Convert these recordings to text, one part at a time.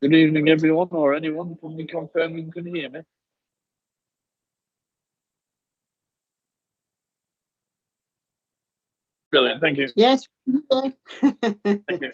Good evening, everyone, or anyone. Can you confirm you can hear me? Brilliant. Thank you. Yes. Thank you.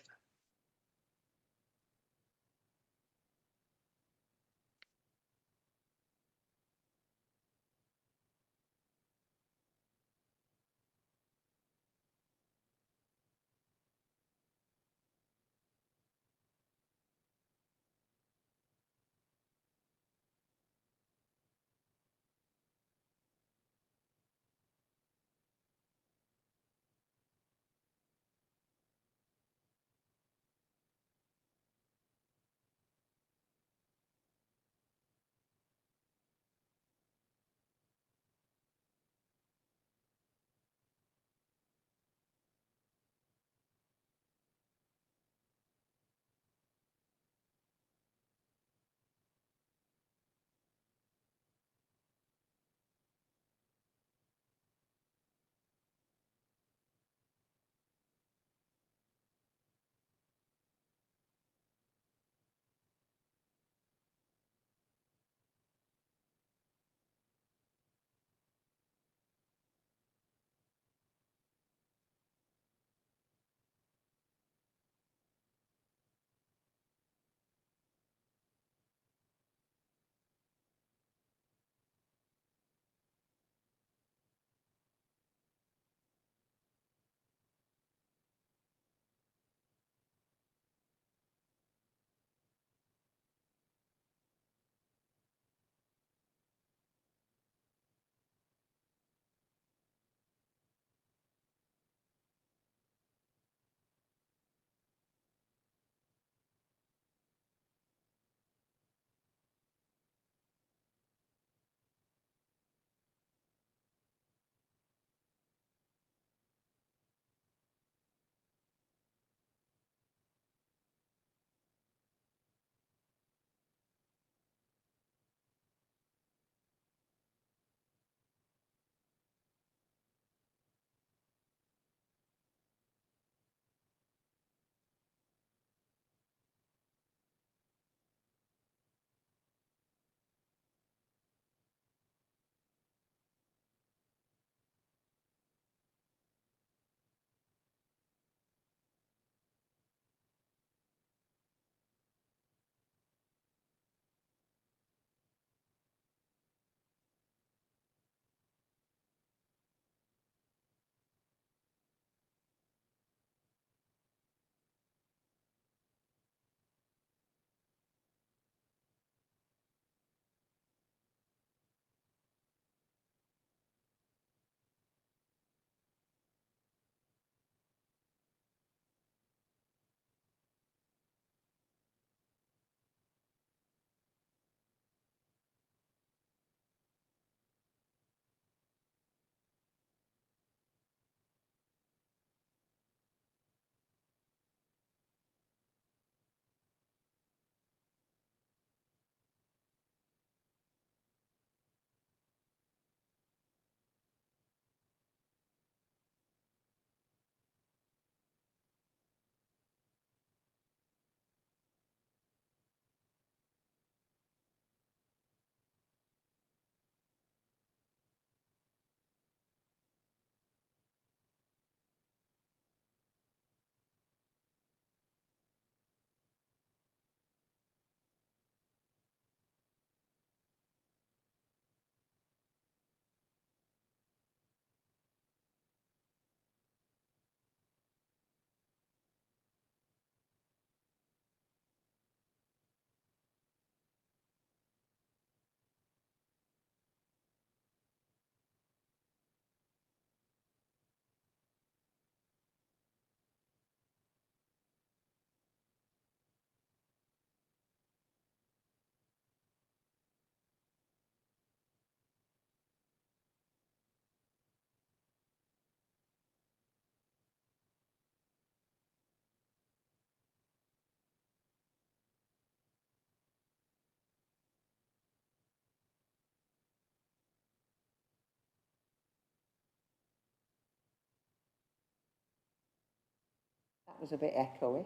That was a bit echoey.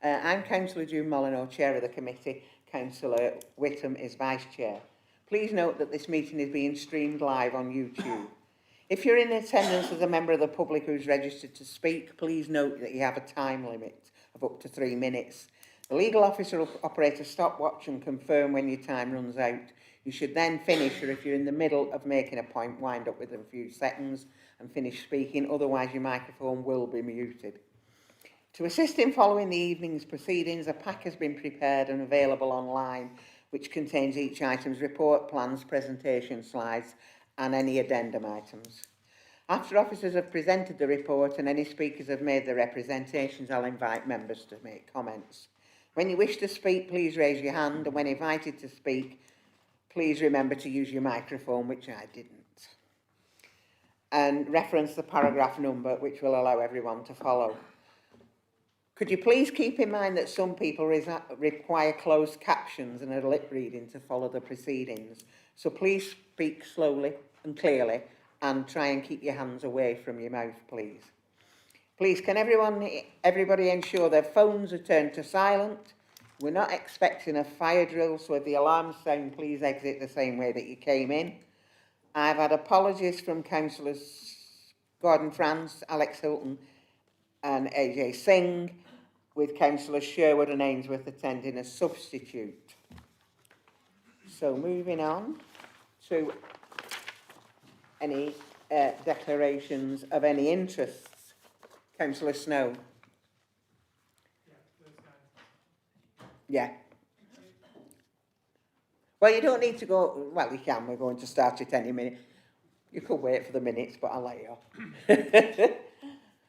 I'm Councillor June Molyneux, Chair of the Committee. Councillor Whittam is Vice Chair. Please note that this meeting is being streamed live on YouTube. If you're in attendance as a member of the public who's registered to speak, please note that you have a time limit of up to 3 minutes. The legal officer will operate a stopwatch and confirm when your time runs out. You should then finish, or if you're in the middle of making a point, wind up with a few seconds and finish speaking, otherwise your microphone will be muted. To assist in following the evening's proceedings, a pack has been prepared and available online, which contains each item's report, plans, presentation slides and any addendum items. After officers have presented the report and any speakers have made their representations, I'll invite members to make comments. When you wish to speak, please raise your hand, and when invited to speak, please remember to use your microphone, which I didn't. And reference the paragraph number, which will allow everyone to follow. Could you please keep in mind that some people require closed captions and a lip reading to follow the proceedings. So please speak slowly and clearly and try and keep your hands away from your mouth, please. Please, can everybody ensure their phones are turned to silent? We're not expecting a fire drill, so if the alarms sound, please exit the same way that you came in. I've had apologies from Councillors Gordon France, Alex Hilton and AJ Singh, with Councillors Sherwood and Ainsworth attending as substitute. So moving on to any declarations of any interests. Councillor Snow. Yeah. Well, you don't need to go. Well, you can. We're going to start it any minute. You could wait for the minutes, but I'll let you off.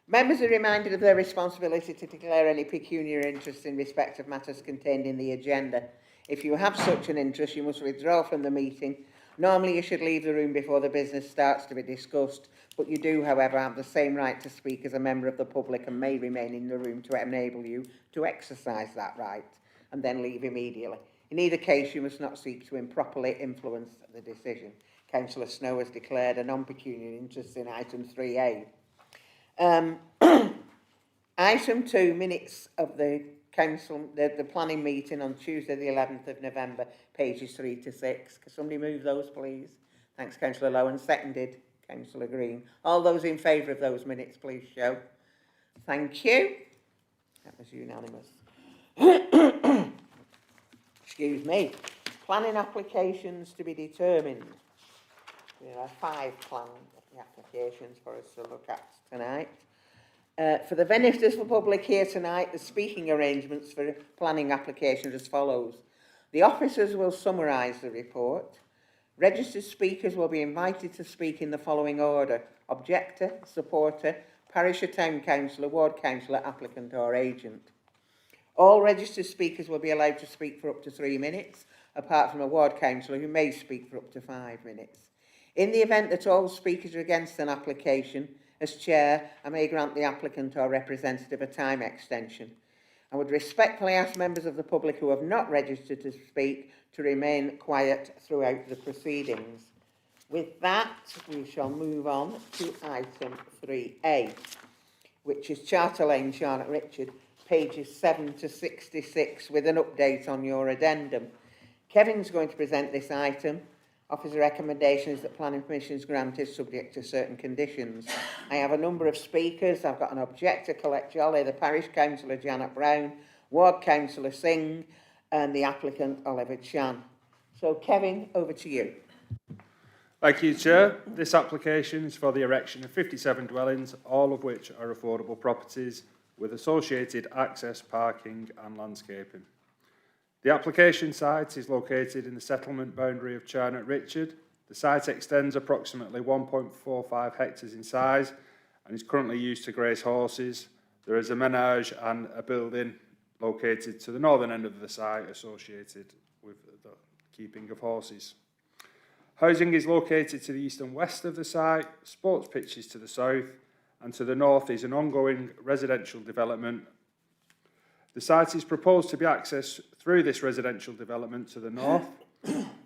Members are reminded of their responsibility to declare any pecuniary interest in respect of matters contained in the agenda. If you have such an interest, you must withdraw from the meeting. Normally, you should leave the room before the business starts to be discussed, but you do, however, have the same right to speak as a member of the public and may remain in the room to enable you to exercise that right and then leave immediately. In either case, you must not seek to improperly influence the decision. Councillor Snow has declared a non-pecuniary interest in item 3A. Item 2, minutes of the council, the planning meeting on Tuesday the 11th of November, pages 3 to 6. Can somebody move those, please? Thanks, Councillor Lowen. Seconded, Councillor Green. All those in favour of those minutes, please show. Thank you. That was unanimous. Excuse me. Planning applications to be determined. There are 5 planning applications for us to look at tonight. For the benefit of the public here tonight, the speaking arrangements for planning applications as follows. The officers will summarise the report. Registered speakers will be invited to speak in the following order: objector, supporter, parish or town councillor, ward councillor, applicant or agent. All registered speakers will be allowed to speak for up to 3 minutes, apart from a ward councillor who may speak for up to 5 minutes. In the event that all speakers are against an application, as chair, I may grant the applicant or representative a time extension. I would respectfully ask members of the public who have not registered to speak to remain quiet throughout the proceedings. With that, we shall move on to item 3A, which is Charter Lane, Charnock, Richard, pages 7 to 66, with an update on your addendum. Kevin's going to present this item. Officer recommendation is that planning permission is granted subject to certain conditions. I have a number of speakers. I've got an objector, Colette Jolly, the parish councillor, Janet Brown, ward councillor Singh, and the applicant, Oliver Chan. So, Kevin, over to you. Thank you, Chair. This application is for the erection of 57 dwellings, all of which are affordable properties with associated access, parking and landscaping. The application site is located in the settlement boundary of Charnock, Richard. The site extends approximately 1.45 hectares in size and is currently used to graze horses. There is a menage and a building located to the northern end of the site associated with the keeping of horses. Housing is located to the east and west of the site, sports pitches to the south, and to the north is an ongoing residential development. The site is proposed to be accessed through this residential development to the north.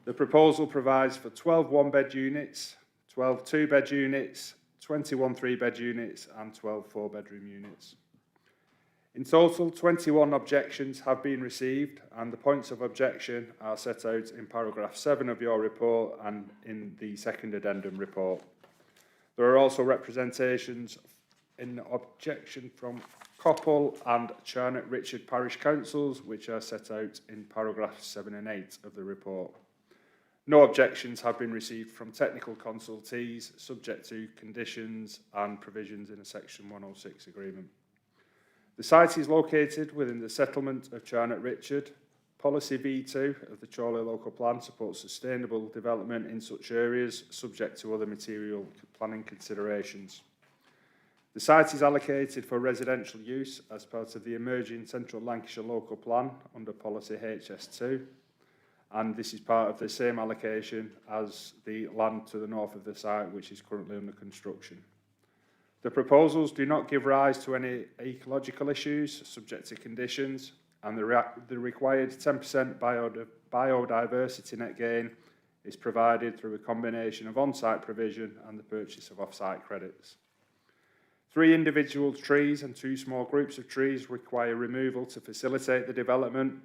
The proposal provides for 12 one-bed units, 12 two-bed units, 21 three-bed units and 12 four-bedroom units. In total, 21 objections have been received, and the points of objection are set out in paragraph 7 of your report and in the second addendum report. There are also representations in objection from Coppell and Charnock Richard Parish Councils, which are set out in paragraphs 7 and 8 of the report. No objections have been received from technical consultees, subject to conditions and provisions in a Section 106 agreement. The site is located within the settlement of Charnock Richard. Policy V2 of the Chorley Local Plan supports sustainable development in such areas, subject to other material planning considerations. The site is allocated for residential use as part of the emerging Central Lancashire Local Plan under Policy HS2, and this is part of the same allocation as the land to the north of the site, which is currently under construction. The proposals do not give rise to any ecological issues subject to conditions, and the required 10% biodiversity net gain is provided through a combination of on-site provision and the purchase of off-site credits. 3 individual trees and 2 small groups of trees require removal to facilitate the development.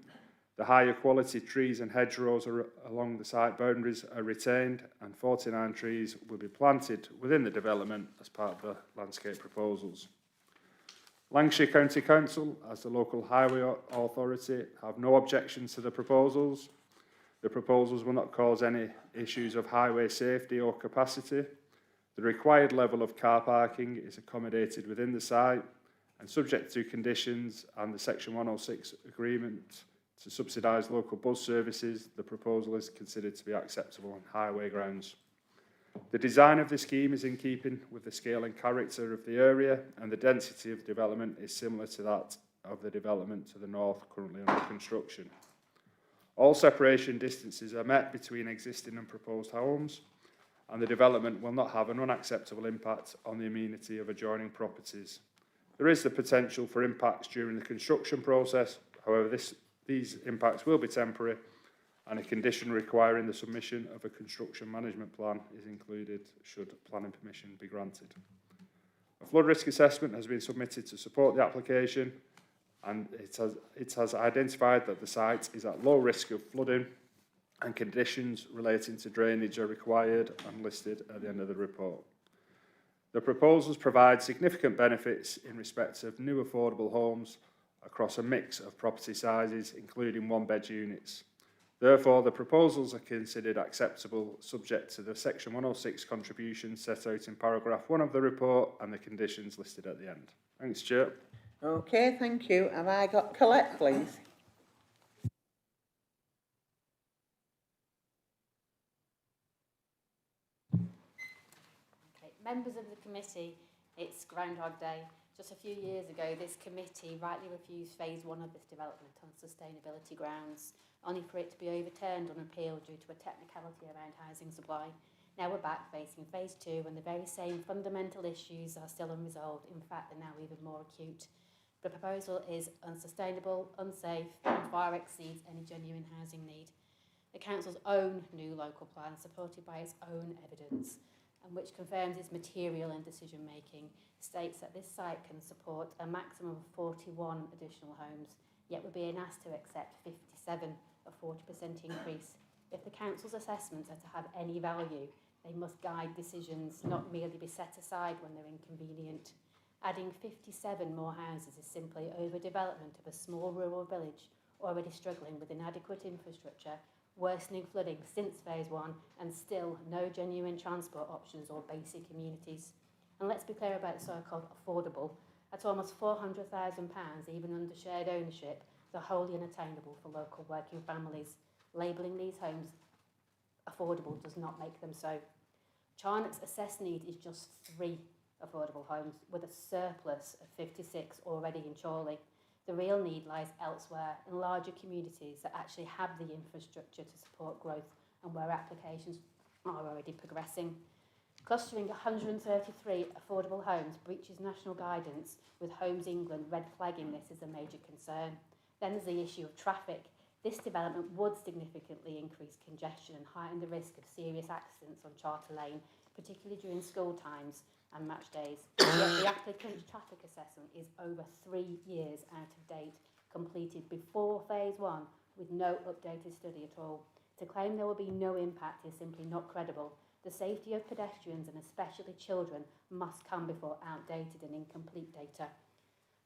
The higher quality trees and hedgerows along the site boundaries are retained, and 49 trees will be planted within the development as part of the landscape proposals. Lancashire County Council, as the local highway authority, have no objections to the proposals. The proposals will not cause any issues of highway safety or capacity. The required level of car parking is accommodated within the site, and subject to conditions and the Section 106 agreement to subsidise local bus services, the proposal is considered to be acceptable on highway grounds. The design of the scheme is in keeping with the scale and character of the area, and the density of development is similar to that of the development to the north currently under construction. All separation distances are met between existing and proposed homes, and the development will not have an unacceptable impact on the amenity of adjoining properties. There is the potential for impacts during the construction process. However, these impacts will be temporary, and a condition requiring the submission of a construction management plan is included should planning permission be granted. A flood risk assessment has been submitted to support the application, and it has identified that the site is at low risk of flooding, and conditions relating to drainage are required and listed at the end of the report. The proposals provide significant benefits in respect of new affordable homes across a mix of property sizes, including 1-bed units. Therefore, the proposals are considered acceptable, subject to the Section 106 contributions set out in paragraph 1 of the report and the conditions listed at the end. Thanks, Chair. Okay, thank you. Have I got Colette, please? Okay. Members of the committee, it's Groundhog Day. Just a few years ago, this committee rightly refused phase 1 of this development on sustainability grounds, only for it to be overturned on appeal due to a technicality around housing supply. Now we're back facing phase 2, and the very same fundamental issues are still unresolved. In fact, they're now even more acute. The proposal is unsustainable, unsafe, and far exceeds any genuine housing need. The council's own new local plan, supported by its own evidence, and which confirms its material and decision making, states that this site can support a maximum of 41 additional homes, yet we're being asked to accept 57, a 40% increase. If the council's assessments are to have any value, they must guide decisions, not merely be set aside when they're inconvenient. Adding 57 more houses is simply overdevelopment of a small rural village already struggling with inadequate infrastructure, worsening flooding since phase 1, and still no genuine transport options or basic amenities. And let's be clear about so-called affordable. At almost £400,000, even under shared ownership, they're wholly unattainable for local working families. Labelling these homes affordable does not make them so. Charnock's assessed need is just 3 affordable homes, with a surplus of 56 already in Chorley. The real need lies elsewhere, in larger communities that actually have the infrastructure to support growth and where applications are already progressing. Clustering 133 affordable homes breaches national guidance, with Homes England red flagging this as a major concern. Then there's the issue of traffic. This development would significantly increase congestion and heighten the risk of serious accidents on Charter Lane, particularly during school times and match days. Yet the applicant's traffic assessment is over 3 years out of date, completed before phase 1 with no updated study at all. To claim there will be no impact is simply not credible. The safety of pedestrians and especially children must come before outdated and incomplete data.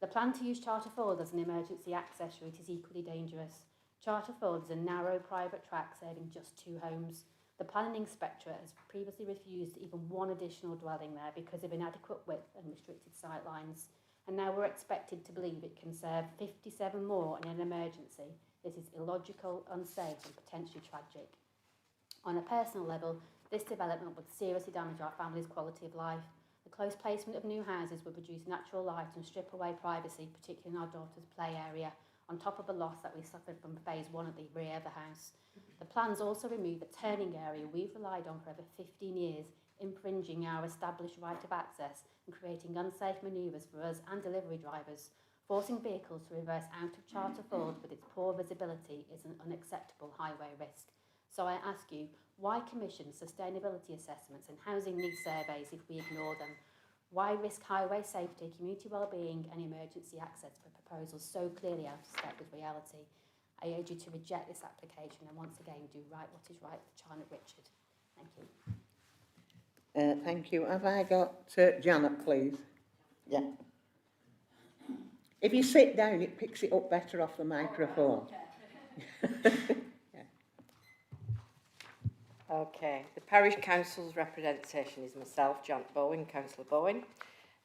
The plan to use Charterfield as an emergency access route is equally dangerous. Charterfield is a narrow private track serving just 2 homes. The planning inspectorate has previously refused even 1 additional dwelling there because of inadequate width and restricted sight lines. And now we're expected to believe it can serve 57 more in an emergency. This is illogical, unsafe and potentially tragic. On a personal level, this development would seriously damage our family's quality of life. The close placement of new houses would reduce natural light and strip away privacy, particularly in our daughter's play area, on top of the loss that we suffered from phase 1 at the rear of the house. The plans also remove a turning area we've relied on for over 15 years, infringing our established right of access and creating unsafe manoeuvres for us and delivery drivers. Forcing vehicles to reverse out of Charterfield with its poor visibility is an unacceptable highway risk. So I ask you, why commission sustainability assessments and housing needs surveys if we ignore them? Why risk highway safety, community wellbeing and emergency access for proposals so clearly out of step with reality? I urge you to reject this application and once again do right what is right for Charnock Richard. Thank you. Thank you. Have I got Janet, please? Yeah. If you sit down, it picks it up better off the microphone. Okay, the Parish Council's representation is myself, Janet Bowen, Councillor Bowen.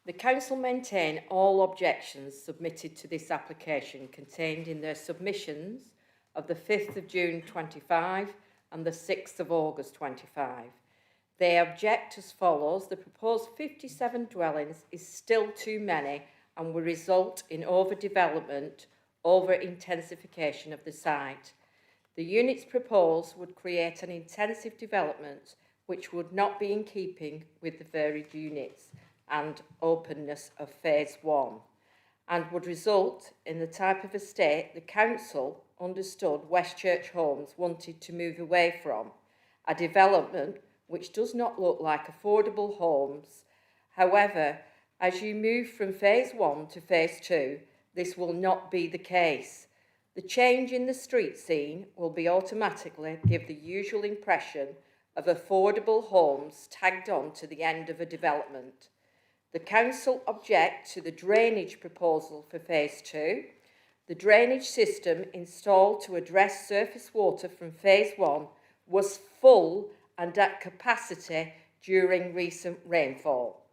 The Council maintain all objections submitted to this application contained in their submissions of the 5th of June 25 and the 6th of August 25. They object as follows: the proposed 57 dwellings is still too many and will result in overdevelopment, over-intensification of the site. The units proposed would create an intensive development which would not be in keeping with the varied units and openness of phase 1 and would result in the type of estate the council understood Westchurch Homes wanted to move away from, a development which does not look like affordable homes. However, as you move from phase 1 to phase 2, this will not be the case. The change in the street scene will be automatically give the usual impression of affordable homes tagged on to the end of a development. The council object to the drainage proposal for phase 2. The drainage system installed to address surface water from phase 1 was full and at capacity during recent rainfall.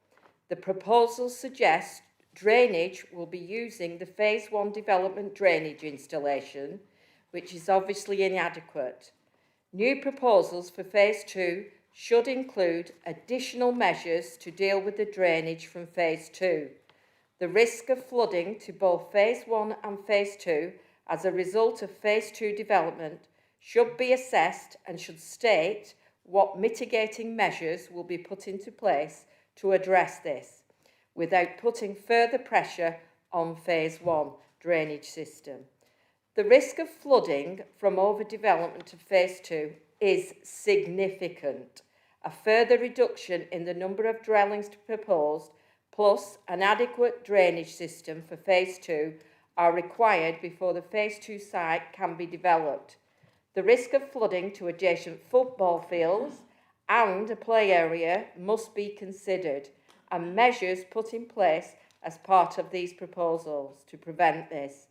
The proposal suggests drainage will be using the phase 1 development drainage installation, which is obviously inadequate. New proposals for phase 2 should include additional measures to deal with the drainage from phase 2. The risk of flooding to both phase 1 and phase 2 as a result of phase 2 development should be assessed and should state what mitigating measures will be put into place to address this, without putting further pressure on phase 1 drainage system. The risk of flooding from overdevelopment of phase 2 is significant. A further reduction in the number of dwellings proposed, plus an adequate drainage system for phase 2 are required before the phase 2 site can be developed. The risk of flooding to adjacent football fields and a play area must be considered, and measures put in place as part of these proposals to prevent this.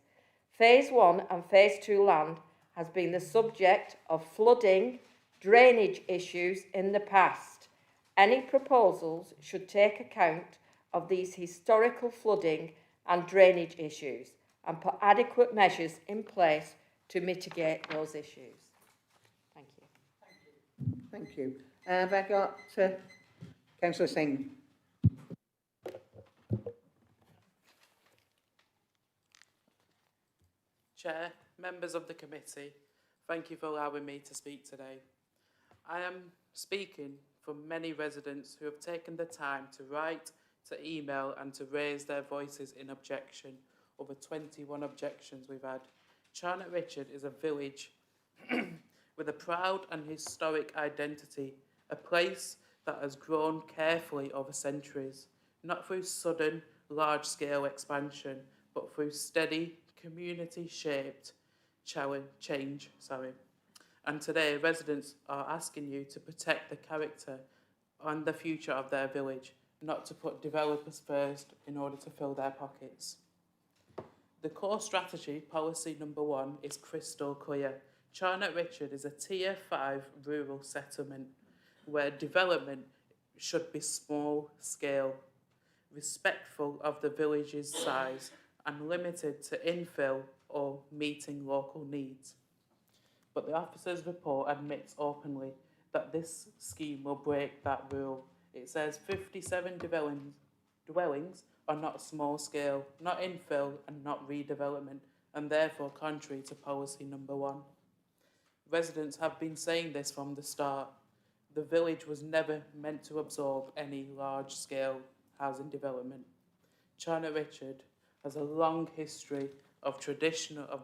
Phase 1 and Phase 2 land has been the subject of flooding, drainage issues in the past. Any proposals should take account of these historical flooding and drainage issues and put adequate measures in place to mitigate those issues. Thank you. Thank you. Have I got Councillor Singh? Chair, members of the committee, thank you for allowing me to speak today. I am speaking for many residents who have taken the time to write, to email and to raise their voices in objection over 21 objections we've had Charnock Richard is a village with a proud and historic identity, a place that has grown carefully over centuries, not through sudden, large-scale expansion, but through steady, community-shaped change. And today, residents are asking you to protect the character and the future of their village, not to put developers first in order to fill their pockets. The core strategy, policy number 1, is crystal clear. Charnock Richard is a Tier 5 rural settlement where development should be small scale, respectful of the village's size and limited to infill or meeting local needs. But the officer's report admits openly that this scheme will break that rule. It says 57 dwellings are not small scale, not infill and not redevelopment, and therefore contrary to policy number 1. Residents have been saying this from the start. The village was never meant to absorb any large-scale housing development. Charnock Richard has a long history of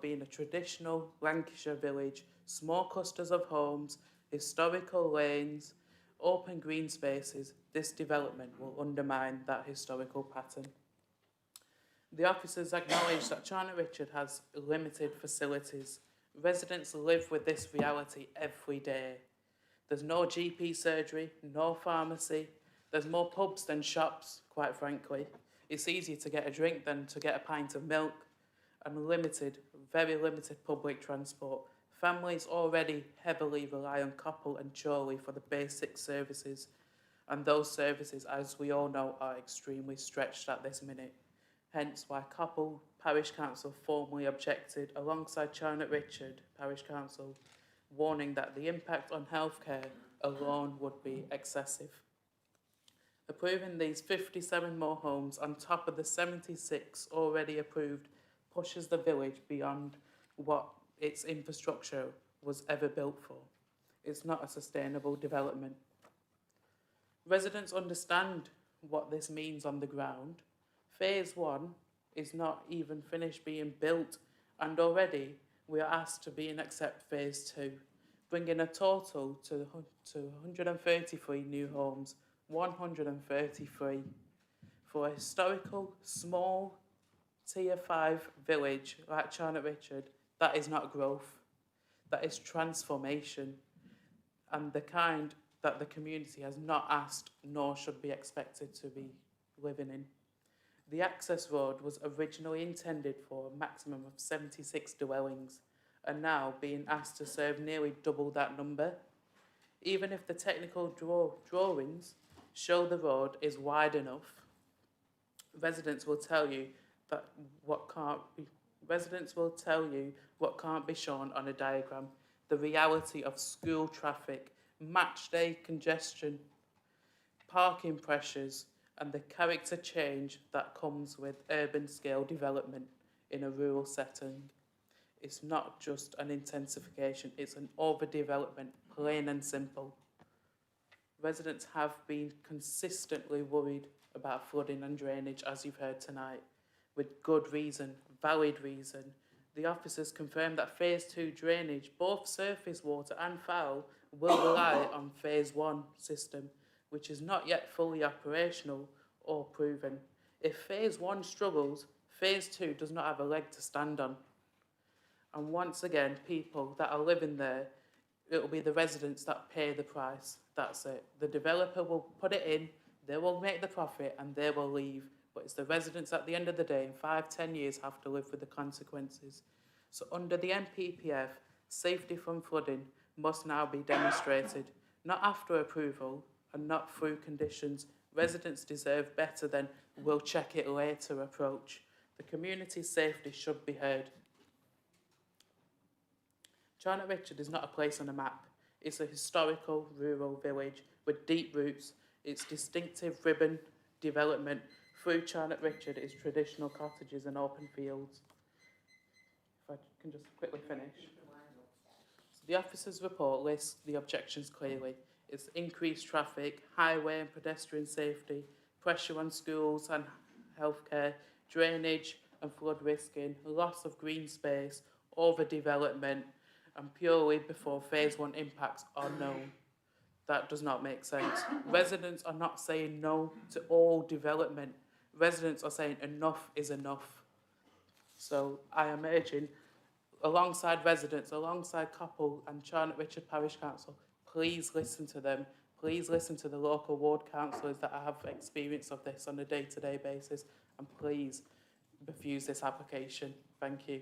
being a traditional Lancashire village, small clusters of homes, historical lanes, open green spaces. This development will undermine that historical pattern. The officers acknowledge that Charnock Richard has limited facilities. Residents live with this reality every day. There's no GP surgery, no pharmacy. There's more pubs than shops, quite frankly. It's easier to get a drink than to get a pint of milk, and very limited public transport. Families already heavily rely on Coppell and Chorley for the basic services, and those services, as we all know, are extremely stretched at this minute. Hence why Coppell Parish Council formally objected, alongside Charnock Richard Parish Council, warning that the impact on healthcare alone would be excessive. Approving these 57 more homes on top of the 76 already approved pushes the village beyond what its infrastructure was ever built for. It's not a sustainable development. Residents understand what this means on the ground. Phase 1 is not even finished being built, and already we are asked to be and accept Phase 2, bringing a total to 133 new homes, 133. For a historical, small, Tier 5 village like Charnock Richard, that is not growth, that is transformation, and the kind that the community has not asked nor should be expected to be living in. The access road was originally intended for a maximum of 76 dwellings, and now being asked to serve nearly double that number. Even if the technical drawings show the road is wide enough, residents will tell you what can't be shown on a diagram. The reality of school traffic, match day congestion, parking pressures, and the character change that comes with urban scale development in a rural setting. It's not just an intensification, it's an overdevelopment, plain and simple. Residents have been consistently worried about flooding and drainage, as you've heard tonight, with good reason, valid reason. The officers confirmed that Phase 2 drainage, both surface water and foul, will rely on Phase 1 system, which is not yet fully operational or proven. If Phase 1 struggles, Phase 2 does not have a leg to stand on. And once again, people that are living there, it will be the residents that pay the price. That's it. The developer will put it in, they will make the profit, and they will leave. But it's the residents at the end of the day, in 5-10 years, have to live with the consequences. So under the NPPF, safety from flooding must now be demonstrated, not after approval and not through conditions. Residents deserve better than we'll check it later approach. The community's safety should be heard. Charnock Richard is not a place on a map. It's a historical rural village with deep roots. Its distinctive ribbon development through Charnock Richard is traditional cottages and open fields. If I can just quickly finish. So the officer's report lists the objections clearly. It's increased traffic, highway and pedestrian safety, pressure on schools and healthcare, drainage and flood risking, loss of green space, overdevelopment and purely before phase 1 impacts are known. That does not make sense. Residents are not saying no to all development. Residents are saying enough is enough. So I am urging, alongside residents, alongside Coppell and Charnock Richard Parish Council, please listen to them. Please listen to the local ward councillors that have experience of this on a day-to-day basis, and please refuse this application. Thank you.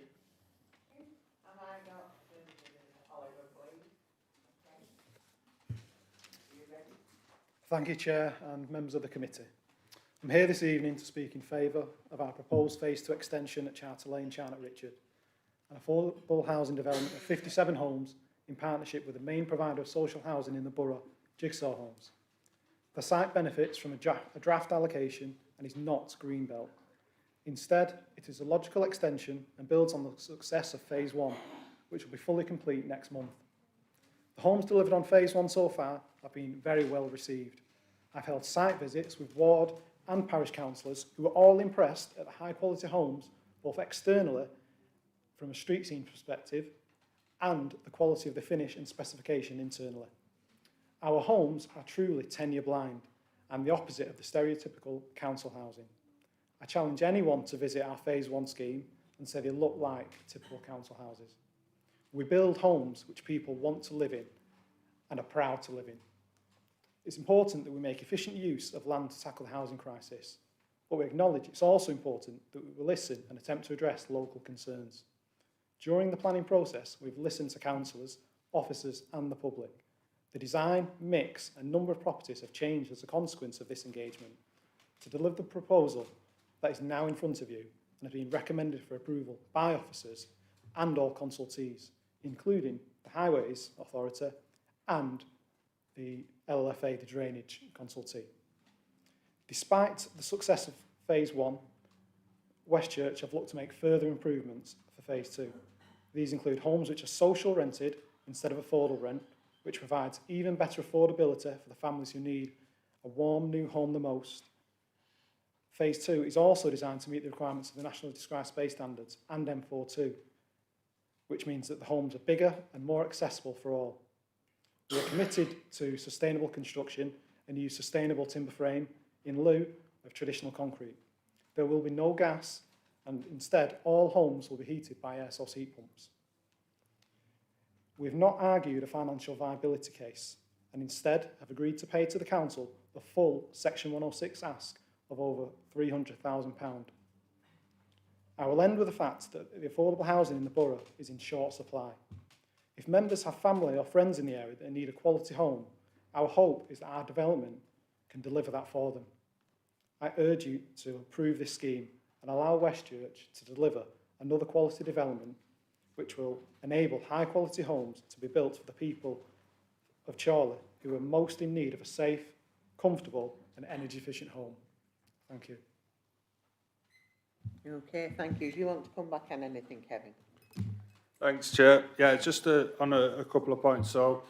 Thank you, Chair and members of the committee. I'm here this evening to speak in favour of our proposed Phase 2 extension at Charter Lane, Charnock Richard, an affordable housing development of 57 homes in partnership with the main provider of social housing in the borough, Jigsaw Homes. The site benefits from a draft allocation and is not Greenbelt. Instead, it is a logical extension and builds on the success of Phase 1, which will be fully complete next month. The homes delivered on Phase 1 so far have been very well received. I've held site visits with ward and parish councillors who are all impressed at the high quality homes, both externally from a street scene perspective and the quality of the finish and specification internally. Our homes are truly tenure blind and the opposite of the stereotypical council housing. I challenge anyone to visit our Phase 1 scheme and say they look like typical council houses. We build homes which people want to live in and are proud to live in. It's important that we make efficient use of land to tackle the housing crisis, but we acknowledge it's also important that we will listen and attempt to address local concerns. During the planning process, we've listened to councillors, officers and the public. The design, mix and number of properties have changed as a consequence of this engagement. To deliver the proposal that is now in front of you and has been recommended for approval by officers and all consultees, including the Highways Authority and the LLFA, the Drainage Consultee. Despite the success of Phase 1, Westchurch have looked to make further improvements for Phase 2. These include homes which are social rented instead of affordable rent, which provides even better affordability for the families who need a warm new home the most. Phase 2 is also designed to meet the requirements of the National Described Space Standards and M42, which means that the homes are bigger and more accessible for all. We are committed to sustainable construction and use sustainable timber frame in lieu of traditional concrete. There will be no gas, and instead all homes will be heated by air source heat pumps. We have not argued a financial viability case and instead have agreed to pay to the council the full Section 106 ask of over £300,000. I will end with the fact that the affordable housing in the borough is in short supply. If members have family or friends in the area that need a quality home, our hope is that our development can deliver that for them. I urge you to approve this scheme and allow Westchurch to deliver another quality development which will enable high quality homes to be built for the people of Chorley who are most in need of a safe, comfortable and energy efficient home. Thank you. Okay, thank you. Do you want to come back on anything, Kevin? Thanks, Chair. Yeah, just on a couple of points. So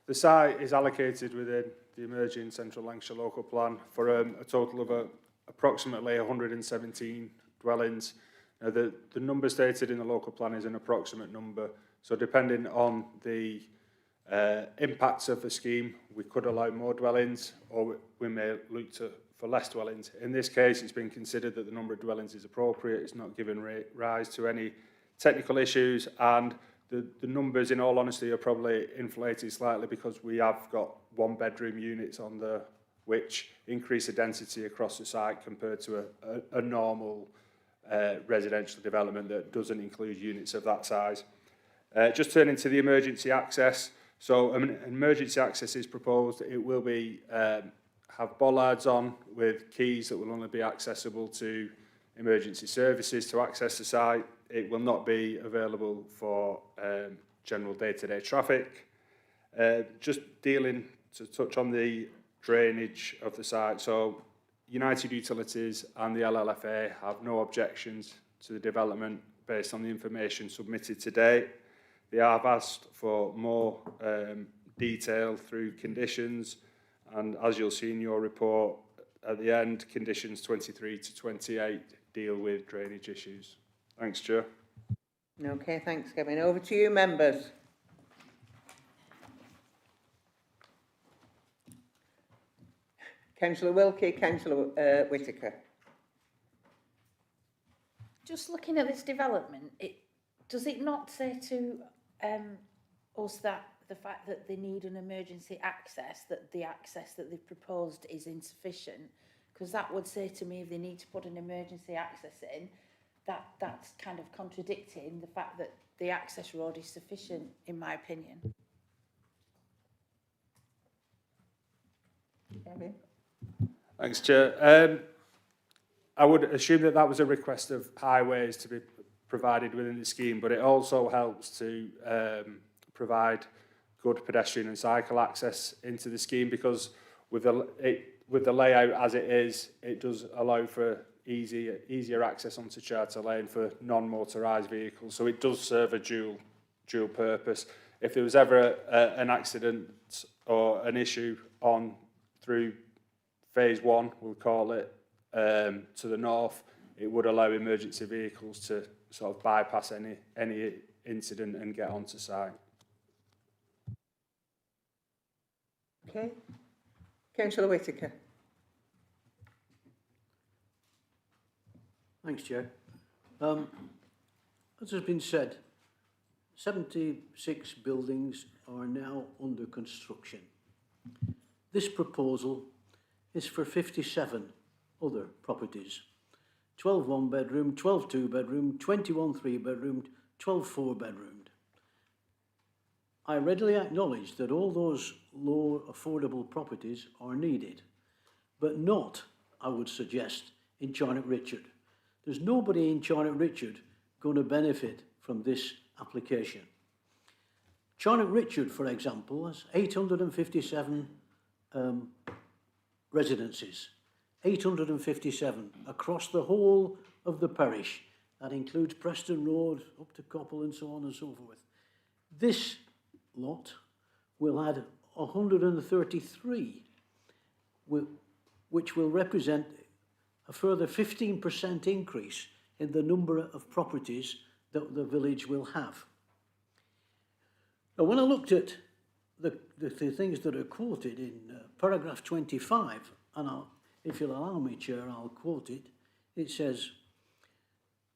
the site is allocated within the emerging Central Lancashire local plan for a total of approximately 117 dwellings. Now, the number stated in the local plan is an approximate number. So depending on the impacts of the scheme, we could allow more dwellings or we may look for less dwellings. In this case, it's been considered that the number of dwellings is appropriate. It's not given rise to any technical issues, and the numbers, in all honesty, are probably inflated slightly because we have got one-bedroom units on there, which increase the density across the site compared to a normal residential development that doesn't include units of that size. Just turning to the emergency access. So emergency access is proposed. It will be have bollards on with keys that will only be accessible to emergency services to access the site. It will not be available for general day-to-day traffic. Just dealing to touch on the drainage of the site. So United Utilities and the LLFA have no objections to the development based on the information submitted today. They have asked for more detail through conditions, and as you'll see in your report at the end, conditions 23 to 28 deal with drainage issues. Thanks, Chair. Okay, thanks, Kevin. Over to you, members. Councillor Wilkie, Councillor Whitaker. Just looking at this development, does it not say to us that the fact that they need an emergency access, that the access that they've proposed is insufficient? Because that would say to me, if they need to put an emergency access in, that's kind of contradicting the fact that the access road is sufficient, in my opinion. Kevin? Thanks, Chair. I would assume that was a request of highways to be provided within the scheme, but it also helps to provide good pedestrian and cycle access into the scheme, because with the layout as it is, it does allow for easier access onto Charter Lane for non-motorised vehicles. So it does serve a dual purpose. If there was ever an accident or an issue on through phase 1, we'll call it, to the north, it would allow emergency vehicles to sort of bypass any incident and get onto site. Okay. Councillor Whitaker. Thanks, Chair. As has been said, 76 buildings are now under construction. This proposal is for 57 other properties. 12 one-bedroom, 12 two-bedroom, 21 three-bedroom, 12 four-bedroomed. I readily acknowledge that all those low affordable properties are needed, but not, I would suggest, in Charnock Richard. There's nobody in Charnock Richard going to benefit from this application. Charnock Richard, for example, has 857 residences. 857 across the whole of the parish. That includes Preston Road, up to Coppell and so on and so forth. This lot will add 133, which will represent a further 15% increase in the number of properties that the village will have. Now, when I looked at the things that are quoted in paragraph 25, and if you'll allow me, Chair, I'll quote it. It says,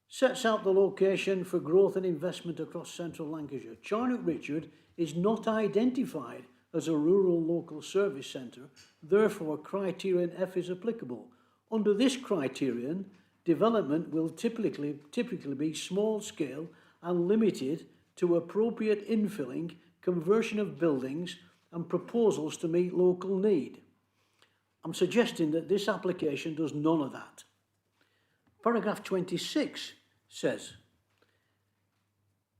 sets out the location for growth and investment across central Lancashire. Charnock Richard is not identified as a rural local service centre, therefore criterion F is applicable. Under this criterion, development will typically be small scale and limited to appropriate infilling, conversion of buildings and proposals to meet local need. I'm suggesting that this application does none of that. Paragraph 26 says,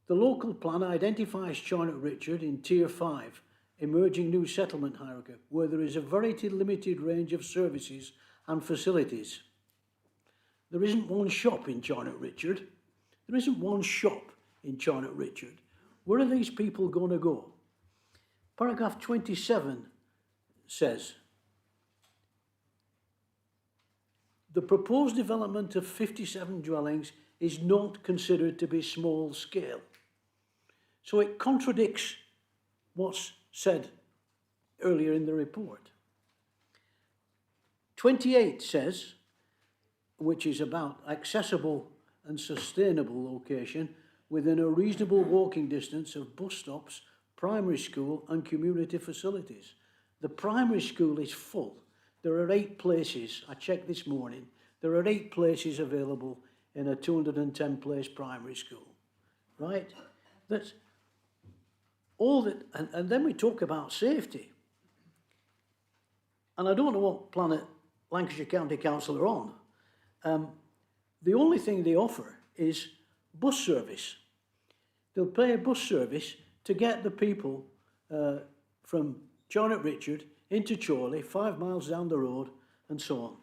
the local plan identifies Charnock Richard in Tier 5, emerging new settlement hierarchy, where there is a very limited range of services and facilities. There isn't one shop in Charnock Richard. There isn't one shop in Charnock Richard. Where are these people going to go? Paragraph 27 says, the proposed development of 57 dwellings is not considered to be small scale. So it contradicts what's said earlier in the report. 28 says, which is about accessible and sustainable location within a reasonable walking distance of bus stops, primary school and community facilities. The primary school is full. There are 8 places, I checked this morning, there are 8 places available in a 210 place primary school, right? That's all that, and then we talk about safety. And I don't know what planet Lancashire County Council are on. The only thing they offer is bus service. They'll pay a bus service to get the people from Charnock Richard into Chorley, 5 miles down the road, and so on.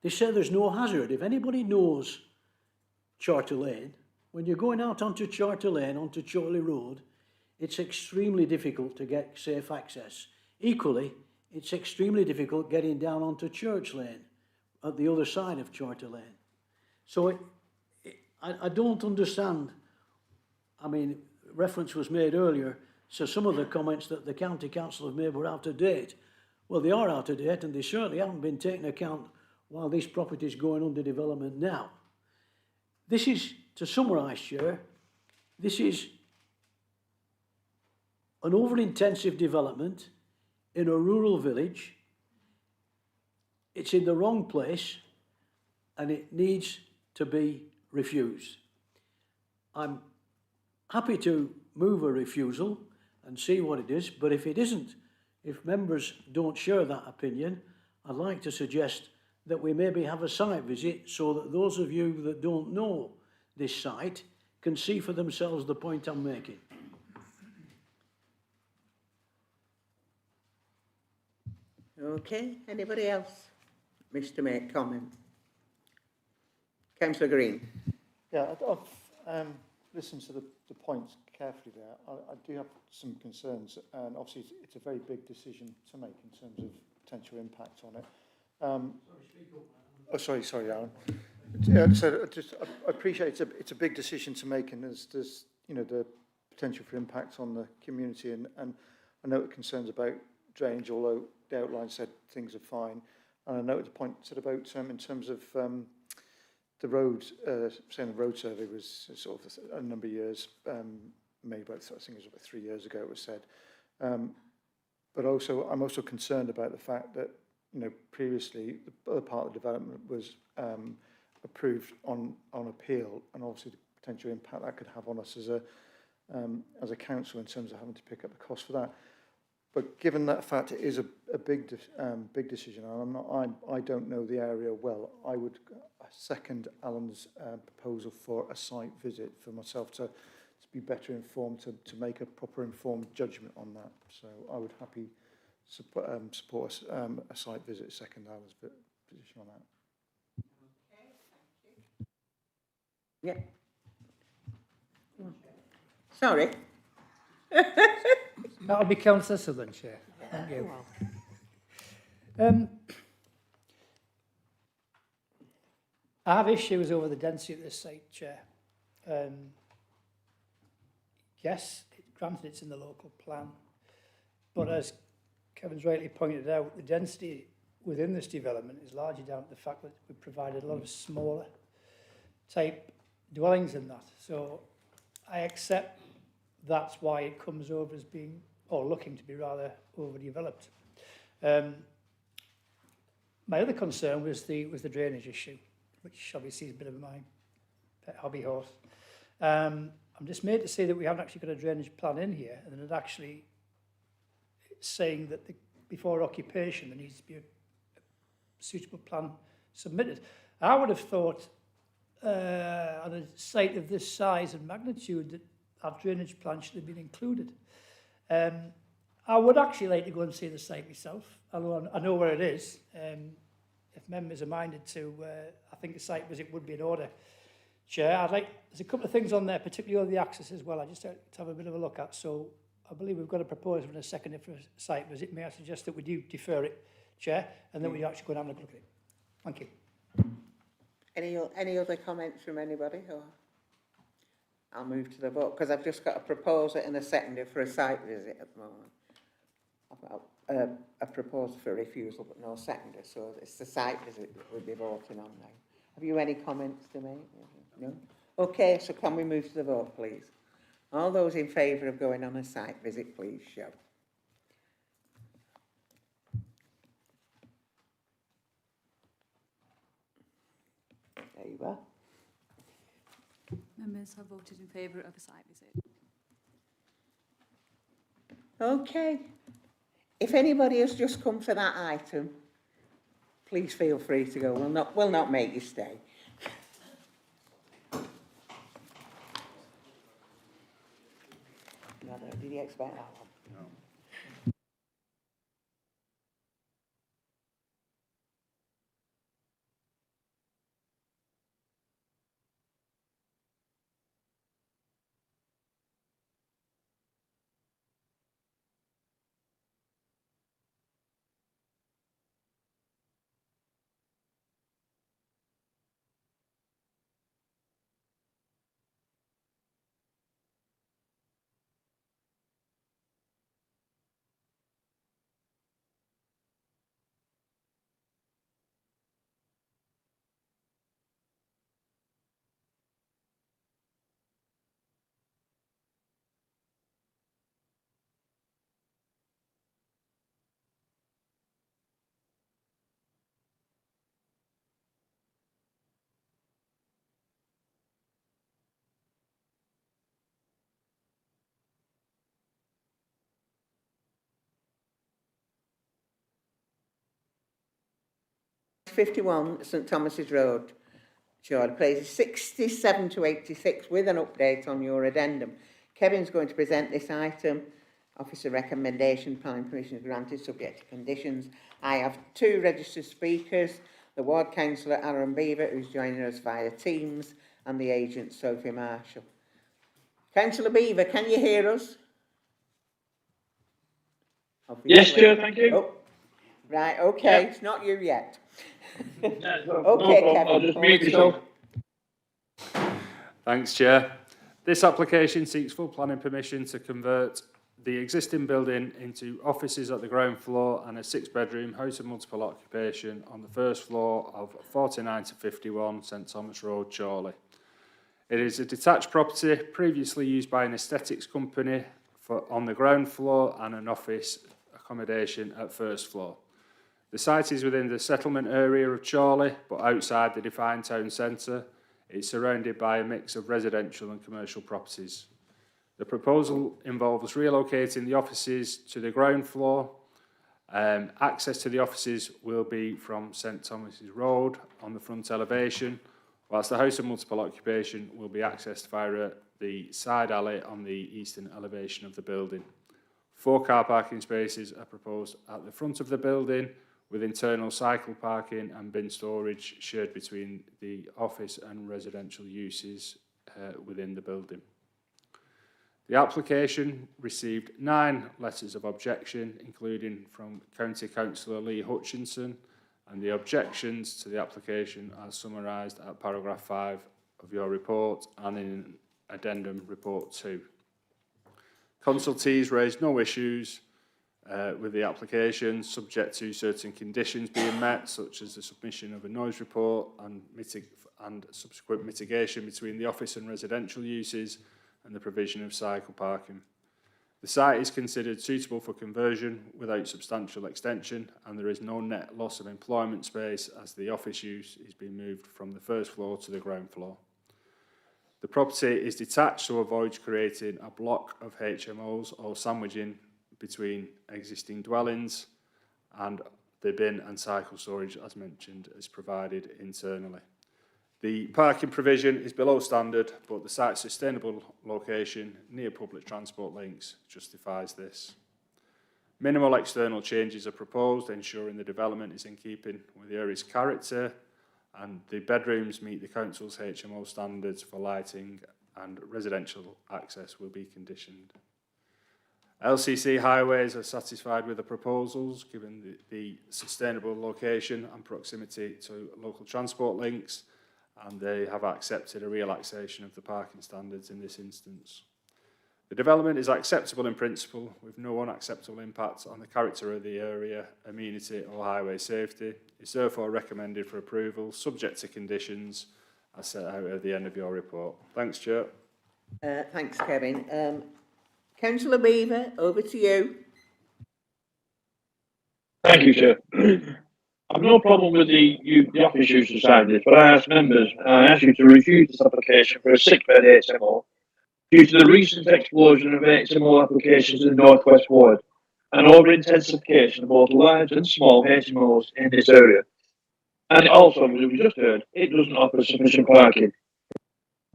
They say there's no hazard. If anybody knows Charter Lane, when you're going out onto Charter Lane, onto Chorley Road, it's extremely difficult to get safe access. Equally, it's extremely difficult getting down onto Church Lane, at the other side of Charter Lane. So I don't understand. I mean, reference was made earlier, so some of the comments that the county council have made were out of date. Well, they are out of date, and they certainly haven't been taken account while this property is going under development now. This is, to summarise, Chair, this is an over-intensive development in a rural village. It's in the wrong place, and it needs to be refused. I'm happy to move a refusal and see what it is, but if it isn't, if members don't share that opinion, I'd like to suggest that we maybe have a site visit so that those of you that don't know this site can see for themselves the point I'm making. Okay, anybody else wish to make comment? Councillor Green. Yeah, I've listened to the points carefully there. I do have some concerns, and obviously it's a very big decision to make in terms of potential impact on it. Sorry, Alan. Yeah, so I appreciate it's a big decision to make, and there's you know, the potential for impact on the community, and I know the concerns about drainage, although the outline said things are fine, and I know the point said about in terms of the road, saying the road survey was sort of a number of years made, about, I think it was about 3 years ago it was said, but also I'm also concerned about the fact that, you know, previously the other part of the development was approved on appeal, and obviously the potential impact that could have on us as a council in terms of having to pick up the cost for that. But given that fact, it is a big decision, and I don't know the area well. I would second Alan's proposal for a site visit for myself to be better informed, to make a proper informed judgment on that. So I would happy support a site visit, second Alan's position on that. Yeah. Sorry. That'll be Councillor Sutherland, Chair. Thank you. I have issues over the density of this site, Chair. Yes, granted it's in the local plan, but as Kevin's rightly pointed out, the density within this development is largely down to the fact that we provided a lot of smaller type dwellings in that. So I accept that's why it comes over as being, or looking to be rather overdeveloped. My other concern was the drainage issue, which obviously is a bit of my pet hobby horse. I'm dismayed to see that we haven't actually got a drainage plan in here, and it actually saying that before occupation there needs to be a suitable plan submitted. I would have thought on a site of this size and magnitude that our drainage plan should have been included. I would actually like to go and see the site myself, although I know where it is. If members are minded to, I think a site visit would be in order. Chair, there's a couple of things on there, particularly on the access as well, I just have to have a bit of a look at. So I believe we've got a proposal in a second for a site visit. May I suggest that we do defer it, Chair, and then we actually go and have a look at it. Thank you. Any other comments from anybody? Or I'll move to the vote, because I've just got a proposal and a seconder for a site visit at the moment. I've got a proposal for refusal, but no seconder, so it's the site visit that we'll be voting on now. Have you any comments to make? No? Okay, so can we move to the vote, please? All those in favour of going on a site visit, please show. There you are. Members have voted in favour of a site visit. Okay. If anybody has just come for that item, please feel free to go. We'll not make you stay. No, did you expect that one? 51 St Thomas's Road, Chorley, places 67 to 86 with an update on your addendum. Kevin's going to present this item. Officer recommendation, planning permission is granted subject to conditions. I have two registered speakers, the ward councillor Aaron Beaver, who's joining us via Teams, and the agent Sophie Marshall. Councillor Beaver, can you hear us? Obviously. Yes, Chair, thank you. Oh, right, okay, Yeah. it's not you yet. No Okay, problem. Kevin. I'll just mute myself. Thanks, Chair. This application seeks full planning permission to convert the existing building into offices at the ground floor and a 6-bedroom house of multiple occupation on the first floor of 49 to 51 St Thomas Road, Chorley. It is a detached property previously used by an aesthetics company on the ground floor and an office accommodation at first floor. The site is within the settlement area of Chorley, but outside the defined town centre. It's surrounded by a mix of residential and commercial properties. The proposal involves relocating the offices to the ground floor. Access to the offices will be from St Thomas's Road on the front elevation, whilst the house of multiple occupation will be accessed via the side alley on the eastern elevation of the building. 4 car parking spaces are proposed at the front of the building, with internal cycle parking and bin storage shared between the office and residential uses within the building. The application received 9 letters of objection, including from County Councillor Lee Hutchinson, and the objections to the application are summarised at paragraph 5 of your report and in addendum report 2. Consultees raised no issues with the application, subject to certain conditions being met, such as the submission of a noise report and subsequent mitigation between the office and residential uses and the provision of cycle parking. The site is considered suitable for conversion without substantial extension, and there is no net loss of employment space as the office use is being moved from the first floor to the ground floor. The property is detached, so avoids creating a block of HMOs or sandwiching between existing dwellings, and the bin and cycle storage, as mentioned, is provided internally. The parking provision is below standard, but the site's sustainable location near public transport links justifies this. Minimal external changes are proposed, ensuring the development is in keeping with the area's character, and the bedrooms meet the council's HMO standards for lighting, and residential access will be conditioned. LCC Highways are satisfied with the proposals, given the sustainable location and proximity to local transport links, and they have accepted a relaxation of the parking standards in this instance. The development is acceptable in principle, with no unacceptable impact on the character of the area, amenity or highway safety. It's therefore recommended for approval, subject to conditions as set out at the end of your report. Thanks, Chair. Thanks, Kevin. Councillor Beaver, over to you. Thank you, Chair. I've no problem with the office use of side of this, but I ask you to refuse this application for a 6-bed HMO due to the recent explosion of HMO applications in the North West Ward and over-intensification of both large and small HMOs in this area. And also, as we just heard, it doesn't offer sufficient parking.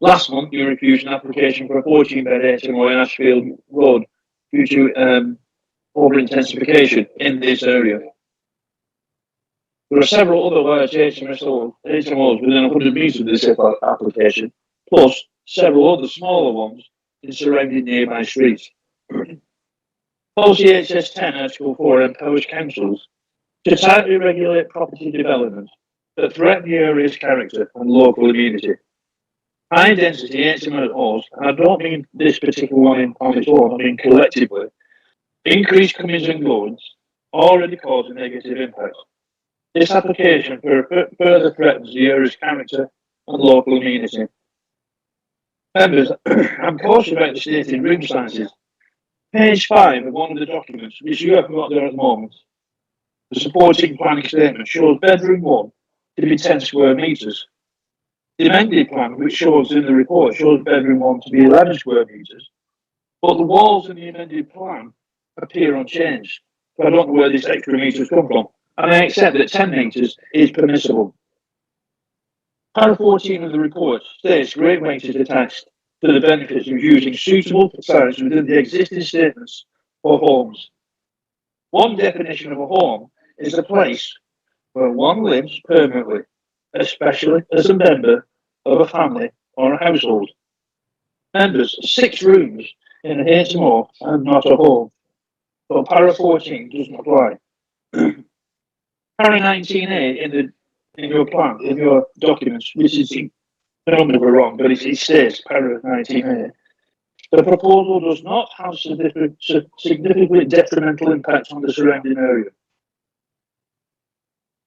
Last month, you refused an application for a 14-bed HMO in Ashfield Road due to over-intensification in this area. There are several other large HMOs within 100 metres of this application, plus several other smaller ones in surrounding nearby streets. Policy HS10 Article 4 empowers councils to tightly regulate property development that threaten the area's character and local immunity. High density HMOs, and I don't mean this particular one on its own, I mean collectively, increased comings and goings, already cause a negative impact. This application further threatens the area's character and local immunity. Members, I'm cautious about the stated room sizes. Page 5 of one of the documents, which you haven't got there at the moment, the supporting planning statement shows bedroom 1 to be 10 square metres. The amended plan, which shows in the report, shows bedroom 1 to be 11 square metres, but the walls in the amended plan appear unchanged. So I don't know where this extra metres come from. and I accept that 10 metres is permissible. Para 14 of the report states great weight is attached to the benefits of using suitable sites within the existing statements for homes. One definition of a home is a place where one lives permanently, especially as a member of a family or a household. Members, 6 rooms in a HMO are not a home, so para 14 doesn't apply. Para 19A in your plan, in your documents, which is the numbers were wrong, but it states para 19A. The proposal does not have significantly detrimental impacts on the surrounding area.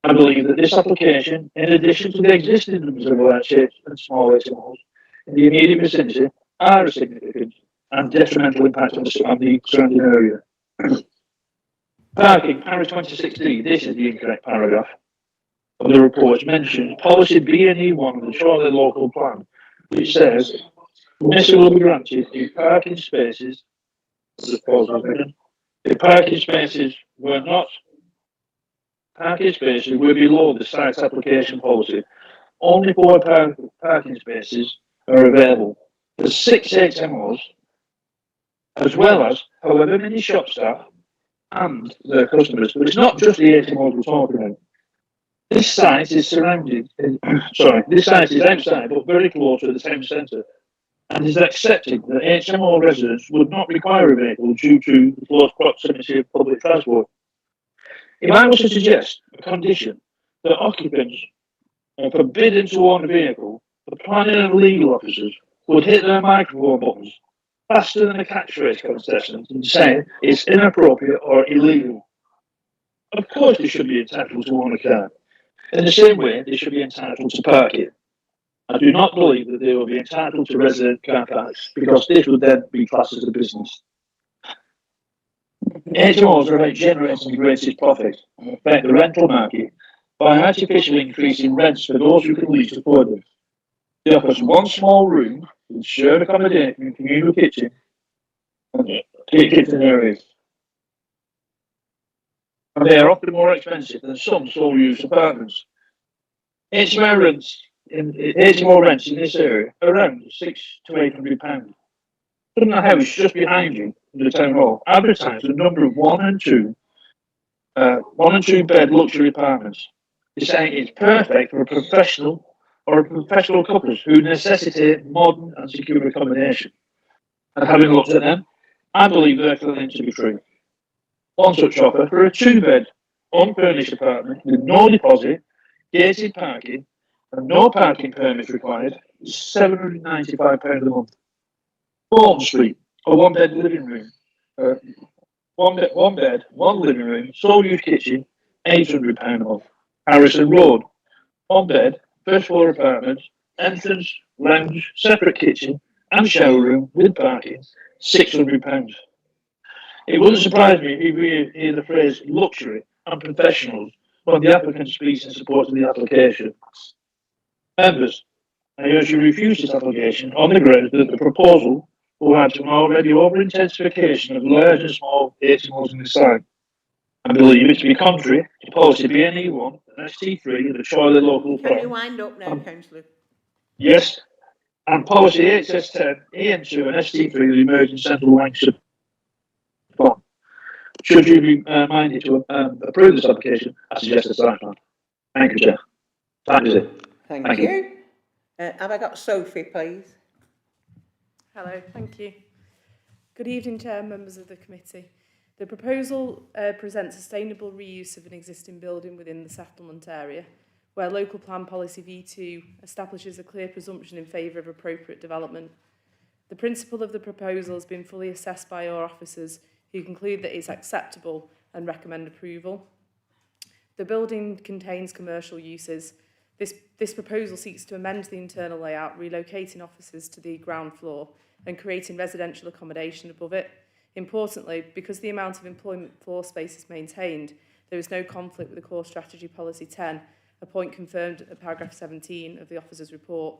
I believe that this application, in addition to the existing numbers of large shapes and small HMOs in the immediate vicinity, are a significant and detrimental impact on the surrounding area. Parking, para 26D, this is the incorrect paragraph of the report, mentions policy B&E1 of the Chorley local plan, which says permission will be granted if parking spaces, if parking spaces were below the site's application policy. Only 4 parking spaces are available for 6 HMOs, as well as however many shop staff and their customers. But it's not just the HMOs we're talking about. This site is this site is outside but very close to the town centre, and is accepted that HMO residents would not require a vehicle due to the close proximity of public transport. If I was to suggest a condition that occupants are forbidden to own a vehicle, the planning and legal officers would hit their microphone buttons faster than a catchphrase contestant and say it's inappropriate or illegal. Of course they should be entitled to own a car. In the same way, they should be entitled to parking. I do not believe that they will be entitled to resident car parks, because this would then be classed as a business. HMOs are about generating the greatest profit and affect the rental market by artificially increasing rents for those who can least afford them. They offer one small room with shared accommodation and communal kitchen and kitchen areas. And they are often more expensive than some sole use apartments. HMO rents in this area are around £600 to £800. From the house just behind you in the town hall, advertised a number of 1 and 2 bed luxury apartments. They're saying it's perfect for a professional couples who necessitate modern and secure accommodation. And having looked at them, I believe they're claiming to be true. One such offer for a 2-bed, unfurnished apartment with no deposit, gated parking, and no parking permits required is £795 a month. Bolton Street, a 1-bed living room, one bed, 1 living room, sole use kitchen, £800 a month. Harrison Road, 1 bed, 1st floor apartment, entrance, lounge, separate kitchen and shower room with parking, £600. It wouldn't surprise me if we hear the phrase luxury and professionals when the applicant speaks in support of the application. Members, I urge you to refuse this application on the grounds that the proposal will add to an already over-intensification of large and small HMOs in the site. I believe it to be contrary to policy BNE1 and ST3 of the Chorley local Can you plan. wind up now, councillor? Yes, and policy HS10, EN2 and ST3 of the Emerging Central Lancashire plan. Should you be minded to approve this application, I suggest a site plan. Thank you, Chair. That is it. Thank you. Have I got Sophie, please? Hello, thank you. Good evening, Chair, members of the committee. The proposal presents sustainable reuse of an existing building within the settlement area, where local plan policy V2 establishes a clear presumption in favour of appropriate development. The principle of the proposal has been fully assessed by our officers, who conclude that it's acceptable and recommend approval. The building contains commercial uses. This proposal seeks to amend the internal layout, relocating offices to the ground floor and creating residential accommodation above it. Importantly, because the amount of employment floor space is maintained, there is no conflict with the core strategy policy 10, a point confirmed at paragraph 17 of the officer's report.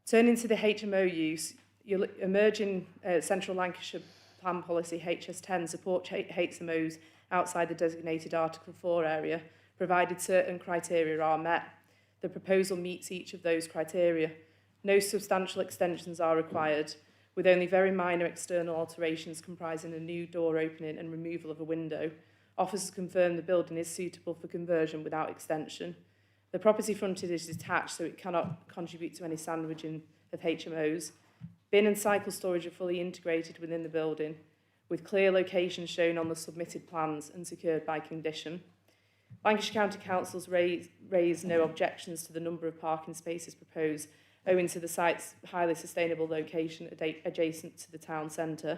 Turning to the HMO use, your emerging Central Lancashire Plan Policy HS10 supports HMOs outside the designated Article 4 area, provided certain criteria are met. The proposal meets each of those criteria. No substantial extensions are required, with only very minor external alterations comprising a new door opening and removal of a window. Officers confirm the building is suitable for conversion without extension. The property frontage is detached, so it cannot contribute to any sandwiching of HMOs. Bin and cycle storage are fully integrated within the building, with clear locations shown on the submitted plans and secured by condition. Lancashire County Council's raised no objections to the number of parking spaces proposed, owing to the site's highly sustainable location adjacent to the town centre.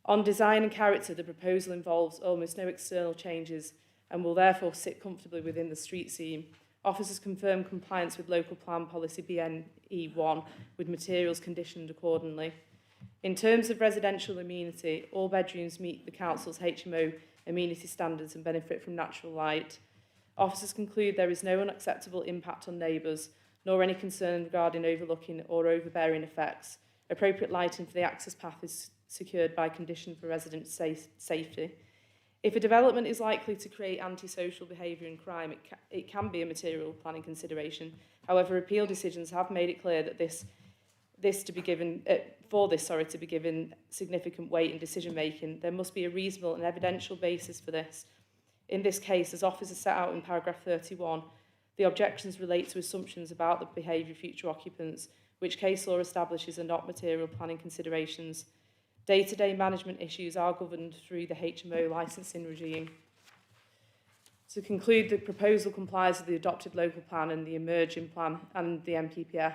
On design and character, the proposal involves almost no external changes and will therefore sit comfortably within the street scene. Officers confirm compliance with local plan policy BNE1, with materials conditioned accordingly. In terms of residential amenity, all bedrooms meet the Council's HMO amenity standards and benefit from natural light. Officers conclude there is no unacceptable impact on neighbours, nor any concern regarding overlooking or overbearing effects. Appropriate lighting for the access path is secured by condition for resident safety. If a development is likely to create antisocial behaviour and crime, it can be a material planning consideration. However, appeal decisions have made it clear that to be given significant weight in decision making. There must be a reasonable and evidential basis for this. In this case, as officers set out in paragraph 31, the objections relate to assumptions about the behaviour of future occupants, which case law establishes are not material planning considerations. Day-to-day management issues are governed through the HMO licensing regime. To conclude, the proposal complies with the adopted local plan and the emerging plan and the MPPF,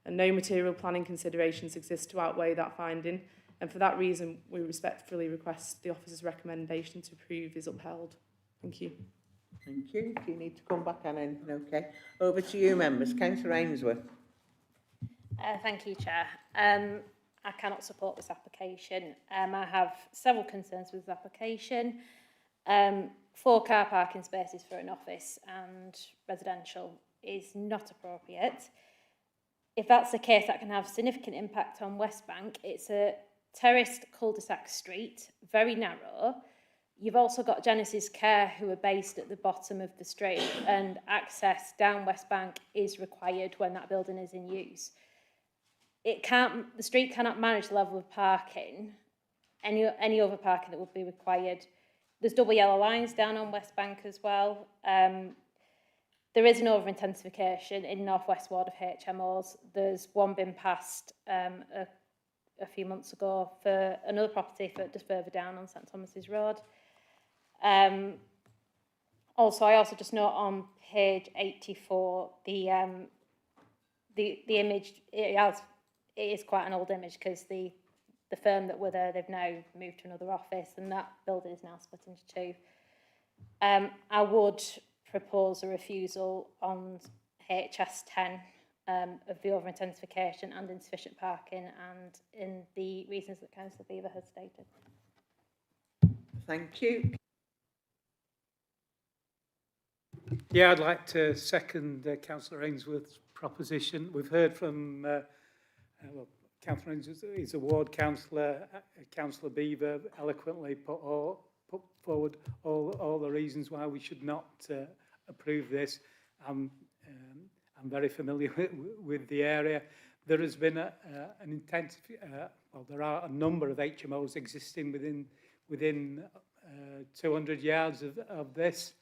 and no material planning considerations exist to outweigh that finding, and for that reason we respectfully request the officer's recommendation to approve is upheld. Thank you. Thank you. Do you need to come back on anything? Okay. Over to you, members. Councillor Ainsworth. Thank you, Chair. I cannot support this application. I have several concerns with this application. 4 car parking spaces for an office and residential is not appropriate. If that's the case, that can have significant impact on West Bank. It's a terraced cul-de-sac street, very narrow. You've also got Genesis Care, who are based at the bottom of the street, and access down West Bank is required when that building is in use. The street cannot manage the level of parking, any other parking that would be required. There's double yellow lines down on West Bank as well. There is an over-intensification in Northwest Ward of HMOs. There's one been passed a few months ago for another property just further down on St Thomas's Road. I also just note on page 84, the image, it is quite an old image because the firm that were there, they've now moved to another office and that building is now split into 2. I would propose a refusal on HS10 of the over-intensification and insufficient parking, and in the reasons that Councillor Beaver has stated. Thank you. Yeah, I'd like to second Councillor Ainsworth's proposition. We've heard from Councillor Ainsworth is a ward councillor. Councillor Beaver eloquently put forward all the reasons why we should not approve this. I'm very familiar with the area. There has been an intensive, there are a number of HMOs existing within 200 yards of this.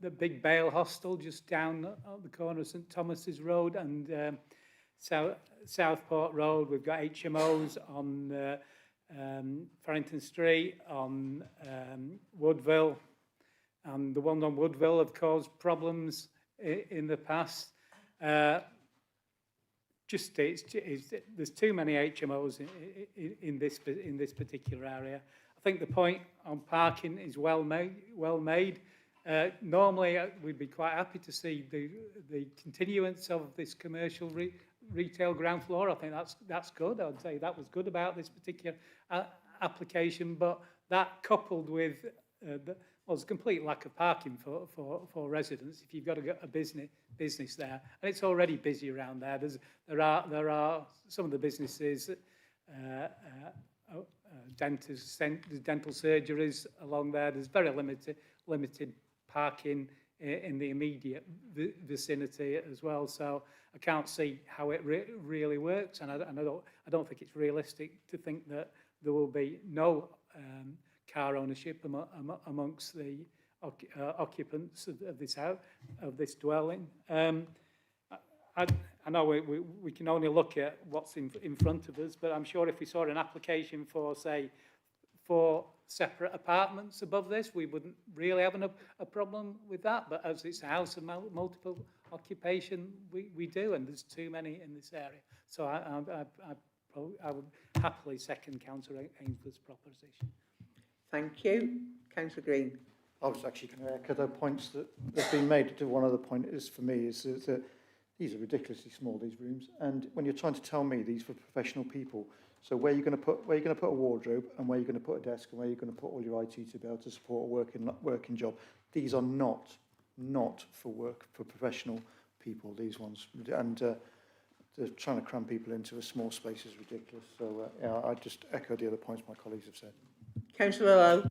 The big Bale Hostel just down at the corner of St Thomas's Road and Southport Road. We've got HMOs on Farrington Street, on Woodville, and the one on Woodville have caused problems in the past. There's too many HMOs in this particular area. I think the point on parking is well made. Normally, we'd be quite happy to see the continuance of this commercial retail ground floor. I think that's good. I'd say that was good about this particular application, but that coupled with there's a complete lack of parking for residents. If you've got to get a business there, and it's already busy around there. There are some of the businesses dentists, dental surgeries along there. There's very limited parking in the immediate vicinity as well. So I can't see how it really works, and I don't think it's realistic to think that there will be no car ownership amongst the occupants of this house, of this dwelling. I know we can only look at what's in front of us, but I'm sure if we saw an application for, say, 4 separate apartments above this, we wouldn't really have a problem with that. But as it's a house of multiple occupation, we do, and there's too many in this area. So I would happily second Councillor Ainsley's proposition. Thank you. Councillor Green. I was actually going to echo the points that have been made. One other point is, for me, is that these are ridiculously small, these rooms, and when you're trying to tell me these for professional people, so where you're going to put a wardrobe, and where you're going to put a desk, and where you're going to put all your IT to be able to support a working job, these are not for professional people, these ones, and they're trying to cram people into a small space is ridiculous. So yeah, I just echo the other points my colleagues have said. Councillor Lowe.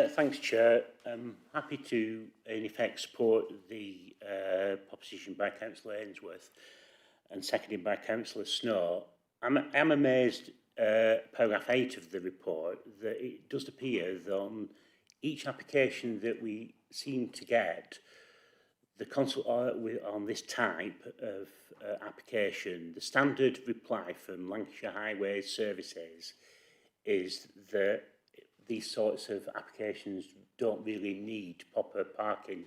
Thanks, Chair. I'm happy to, in effect, support the proposition by Councillor Ainsworth and seconded by Councillor Snow. I'm amazed, paragraph 8 of the report, that it does appear that on each application that we seem to get, the on this type of application, the standard reply from Lancashire Highways Services is that these sorts of applications don't really need proper parking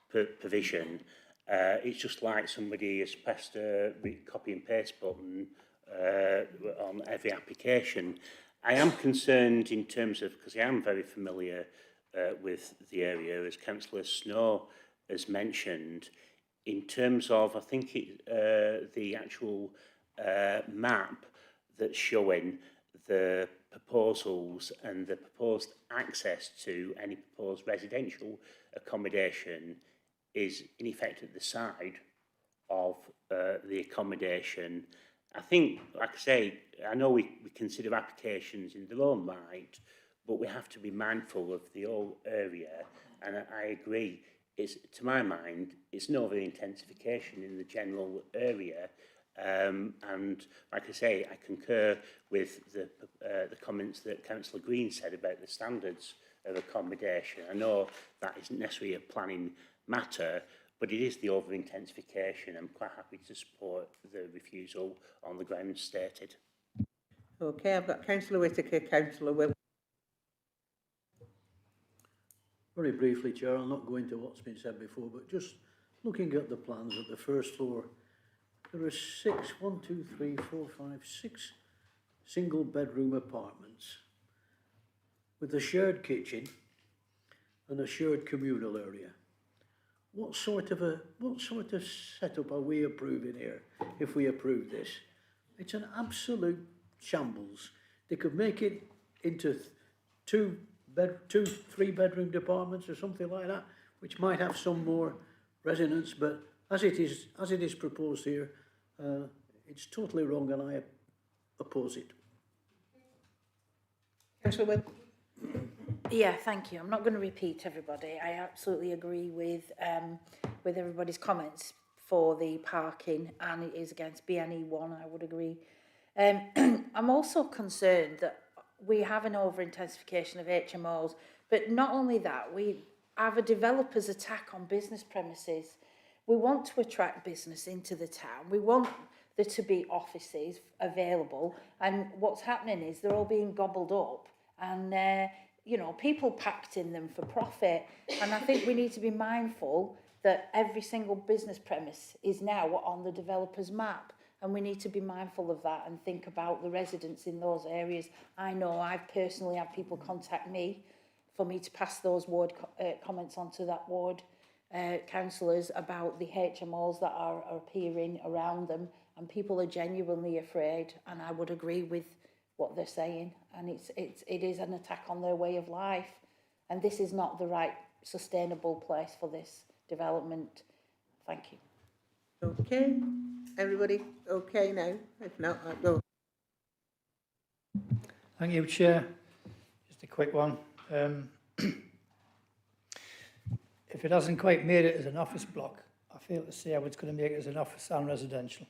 provision. It's just like somebody has pressed a copy and paste button on every application. I am concerned in terms of, because I am very familiar with the area, as Councillor Snow has mentioned, in terms of, I think the actual map that's showing the proposals and the proposed access to any proposed residential accommodation is in effect at the side of the accommodation. I think, like I say, I know we consider applications in their own right, but we have to be mindful of the whole area, and I agree, it's, to my mind, it's no over-intensification in the general area. And like I say, I concur with the comments that Councillor Green said about the standards of accommodation. I know that isn't necessarily a planning matter, but it is the over-intensification. I'm quite happy to support the refusal on the grounds stated. Okay, I've got Councillor Whittaker, Councillor Will. Very briefly, Chair, I'll not go into what's been said before, but just looking at the plans at the first floor, there are 6 single bedroom apartments with a shared kitchen and a shared communal area. What sort of setup are we approving here if we approve this? It's an absolute shambles. They could make it into 2 3-bedroom apartments or something like that, which might have some more resonance, but as it is proposed here, it's totally wrong, and I oppose it. Councillor Will. Yeah, thank you. I'm not going to repeat everybody. I absolutely agree with everybody's comments for the parking, and it is against BNE1, I would agree. I'm also concerned that we have an over-intensification of HMOs, but not only that, we have a developer's attack on business premises. We want to attract business into the town. We want there to be offices available, and what's happening is they're all being gobbled up, and you know, people packed in them for profit. And I think we need to be mindful that every single business premise is now on the developer's map, and we need to be mindful of that and think about the residents in those areas. I know I've personally had people contact me for me to pass those ward comments on to that ward councillors about the HMOs that are appearing around them, and people are genuinely afraid, and I would agree with what they're saying, and it is an attack on their way of life, and this is not the right sustainable place for this development. Thank you. Okay, everybody okay now? If not, I'll go. Thank you, Chair. Just a quick one. If it hasn't quite made it as an office block, I feel to say how it's going to make it as an office and residential.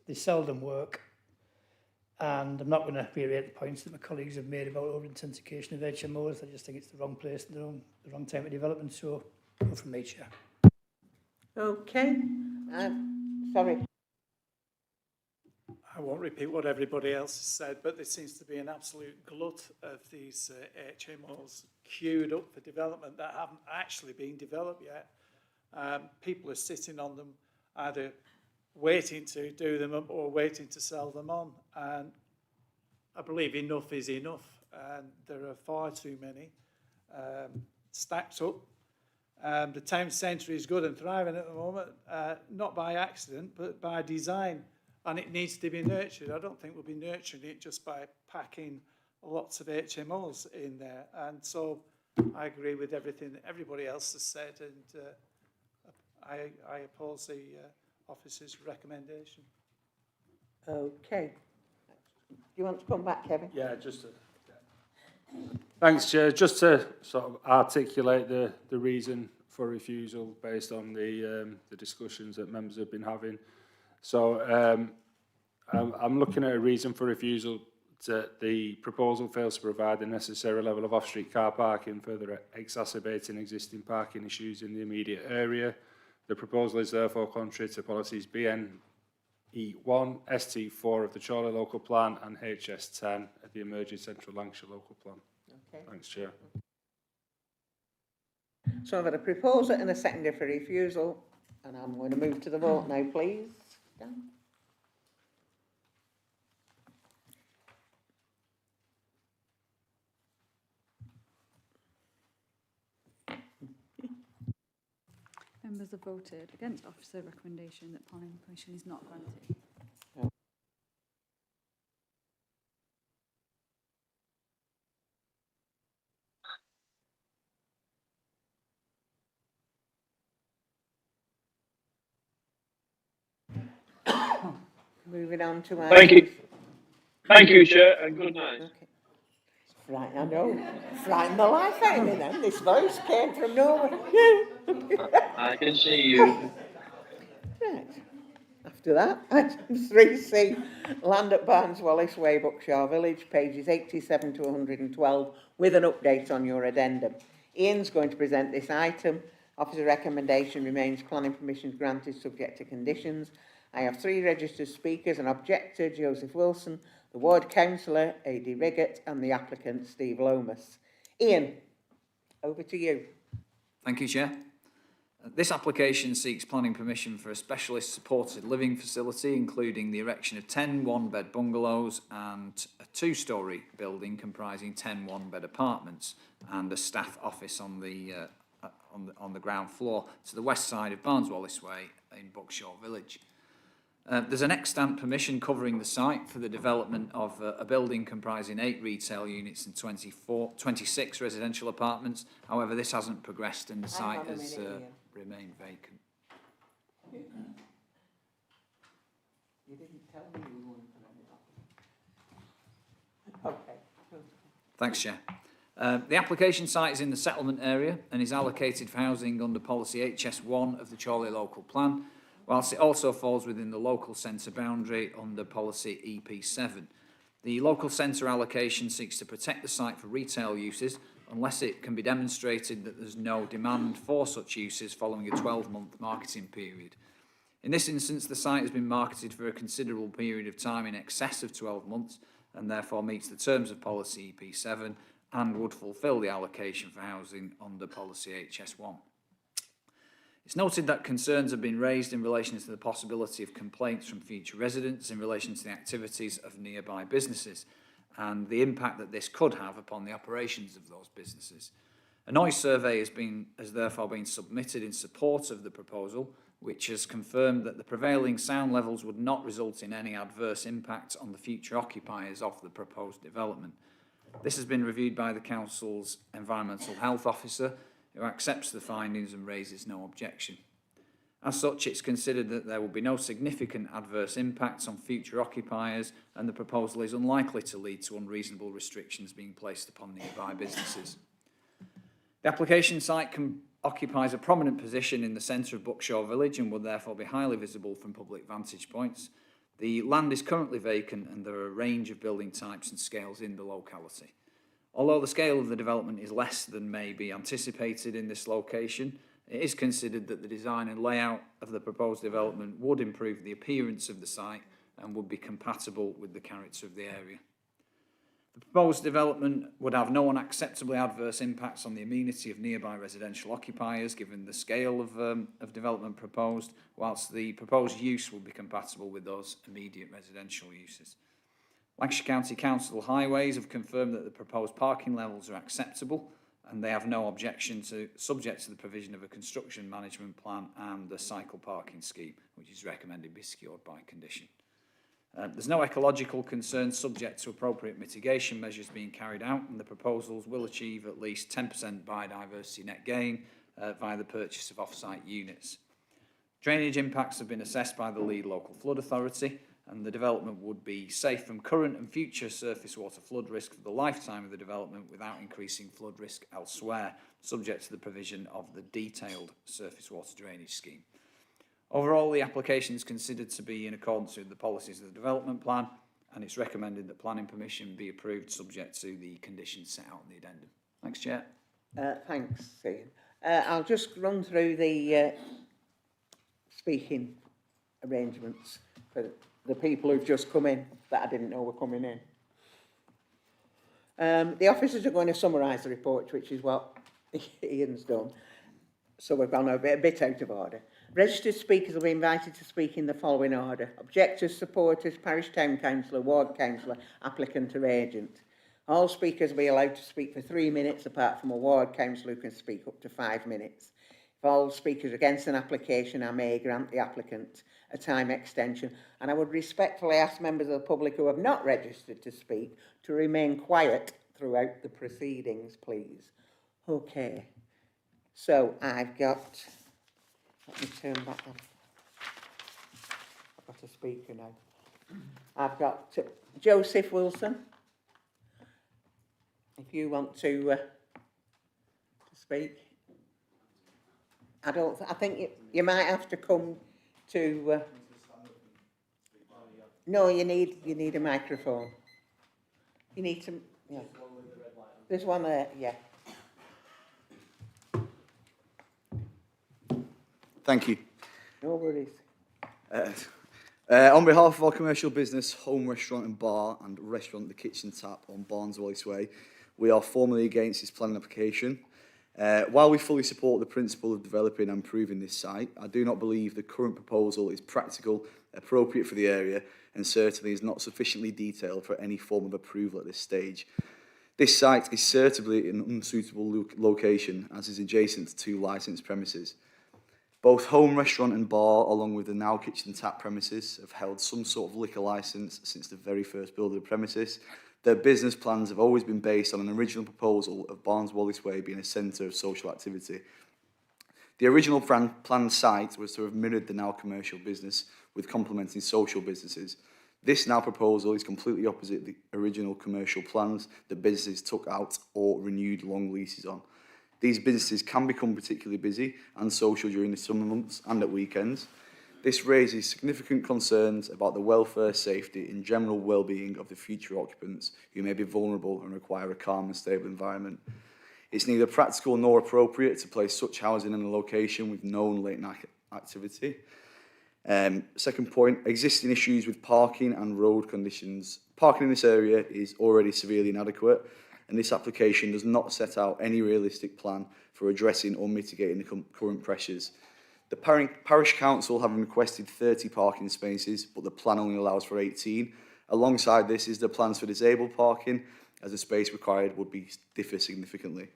They seldom work, and I'm not going to reiterate the points that my colleagues have made about over-intensification of HMOs. I just think it's the wrong place and the wrong time of development, so go from me, Chair. Okay. Sorry. I won't repeat what everybody else has said, but there seems to be an absolute glut of these HMOs queued up for development that haven't actually been developed yet. People are sitting on them, either waiting to do them up or waiting to sell them on. And I believe enough is enough. And there are far too many stacked up. The town centre is good and thriving at the moment, not by accident, but by design. And it needs to be nurtured. I don't think we'll be nurturing it just by packing lots of HMOs in there. And so I agree with everything that everybody else has said, and I oppose the officer's recommendation. Okay. Do you want to come back, Kevin? Yeah, just to... Thanks, Chair. Just to sort of articulate the reason for refusal based on the discussions that members have been having. So I'm looking at a reason for refusal that the proposal fails to provide the necessary level of off-street car parking, further exacerbating existing parking issues in the immediate area. The proposal is therefore contrary to policies BNE1, ST4 of the Chorley local plan and HS10 of the emerging Central Lancashire local plan. Okay. Thanks, Chair. So I've got a proposer and a seconder for refusal, and I'm going to move to the vote now, please. Dan? Members have voted against officer recommendation that planning permission is not granted. Moving on to our... Thank you. Thank you, Chair, and good night. Okay. Right, I know. Frightened the life out of me then. This voice came from nowhere. I can see you. Right. After that, item 3C, land at Barnes Wallis Way, Buckshaw Village, pages 87 to 112, with an update on your addendum. Ian's going to present this item. Officer recommendation remains planning permission granted subject to conditions. I have 3 registered speakers, an objector, Joseph Wilson, the ward councillor, A.D. Riggett, and the applicant, Steve Lomas. Ian, over to you. Thank you, Chair. This application seeks planning permission for a specialist supported living facility, including the erection of 10 one-bed bungalows and a 2-storey building comprising 10 one-bed apartments and a staff office on the ground floor to the west side of Barnes Wallis Way in Buckshaw Village. There's an extant permission covering the site for the development of a building comprising 8 retail units and 26 residential apartments. However, this hasn't progressed and the site has remained vacant. You didn't tell me you wanted to. Okay. Thanks, Chair. The application site is in the settlement area and is allocated for housing under policy HS1 of the Chorley local plan, whilst it also falls within the local centre boundary under policy EP7. The local centre allocation seeks to protect the site for retail uses unless it can be demonstrated that there's no demand for such uses following a 12-month marketing period. In this instance, the site has been marketed for a considerable period of time in excess of 12 months and therefore meets the terms of policy EP7 and would fulfil the allocation for housing under policy HS1. It's noted that concerns have been raised in relation to the possibility of complaints from future residents in relation to the activities of nearby businesses and the impact that this could have upon the operations of those businesses. A noise survey has therefore been submitted in support of the proposal, which has confirmed that the prevailing sound levels would not result in any adverse impact on the future occupiers of the proposed development. This has been reviewed by the Council's Environmental Health Officer, who accepts the findings and raises no objection. As such, it's considered that there will be no significant adverse impacts on future occupiers, and the proposal is unlikely to lead to unreasonable restrictions being placed upon nearby businesses. The application site occupies a prominent position in the centre of Buckshaw village and would therefore be highly visible from public vantage points. The land is currently vacant and there are a range of building types and scales in the locality. Although the scale of the development is less than may be anticipated in this location, it is considered that the design and layout of the proposed development would improve the appearance of the site and would be compatible with the character of the area. The proposed development would have no unacceptably adverse impacts on the amenity of nearby residential occupiers, given the scale of development proposed, whilst the proposed use will be compatible with those immediate residential uses. Lancashire County Council Highways have confirmed that the proposed parking levels are acceptable, and they have no objection subject to the provision of a construction management plan and a cycle parking scheme, which is recommended be secured by condition. There's no ecological concerns subject to appropriate mitigation measures being carried out, and the proposals will achieve at least 10% biodiversity net gain via the purchase of off-site units. Drainage impacts have been assessed by the lead local flood authority, and the development would be safe from current and future surface water flood risk for the lifetime of the development without increasing flood risk elsewhere, subject to the provision of the detailed surface water drainage scheme. Overall, the application is considered to be in accordance with the policies of the development plan, and it's recommended that planning permission be approved subject to the conditions set out in the addendum. Thanks, Chair. Thanks, Ian. I'll just run through the speaking arrangements for the people who've just come in that I didn't know were coming in. The officers are going to summarise the report, which is what Ian's done. So we've gone a bit out of order. Registered speakers will be invited to speak in the following order: objectors, supporters, parish town councillor, ward councillor, applicant or agent. All speakers will be allowed to speak for 3 minutes, apart from a ward councillor who can speak up to 5 minutes. If all speakers against an application, I may grant the applicant a time extension, and I would respectfully ask members of the public who have not registered to speak to remain quiet throughout the proceedings, please. Okay, so I've got, let me turn back on. I've got a speaker now. I've got Joseph Wilson. If you want to speak. I think you might have to come to. No, you need a microphone. You need to. Yeah. There's one there. Yeah. Thank you. No worries. On behalf of our commercial business, home restaurant and bar, and restaurant The Kitchen Tap on Wallis Way, we are formally against this planning application. While we fully support the principle of developing and improving this site, I do not believe the current proposal is practical, appropriate for the area, and certainly is not sufficiently detailed for any form of approval at this stage. This site is certainly an unsuitable location, as is adjacent to 2 licensed premises. Both home restaurant and bar, along with the now kitchen tap premises, have held some sort of liquor licence since the very first build of the premises. Their business plans have always been based on an original proposal of Wallis Way being a centre of social activity. The original planned site was to have mirrored the now commercial business with complementing social businesses. This now proposal is completely opposite the original commercial plans that businesses took out or renewed long leases on. These businesses can become particularly busy and social during the summer months and at weekends. This raises significant concerns about the welfare, safety and general well-being of the future occupants who may be vulnerable and require a calm and stable environment. It's neither practical nor appropriate to place such housing in a location with known late night activity. Second point, existing issues with parking and road conditions. Parking in this area is already severely inadequate, and this application does not set out any realistic plan for addressing or mitigating the current pressures. The parish council have requested 30 parking spaces, but the plan only allows for 18. Alongside this is the plans for disabled parking, as the space required would differ significantly.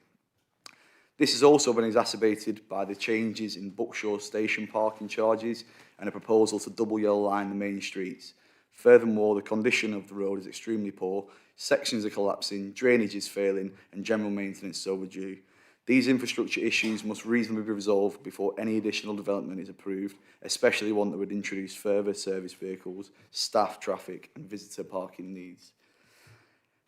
This has also been exacerbated by the changes in Buckshaw station parking charges and a proposal to double yellow line the main streets. Furthermore, the condition of the road is extremely poor, sections are collapsing, drainage is failing, and general maintenance is overdue. These infrastructure issues must reasonably be resolved before any additional development is approved, especially one that would introduce further service vehicles, staff traffic and visitor parking needs.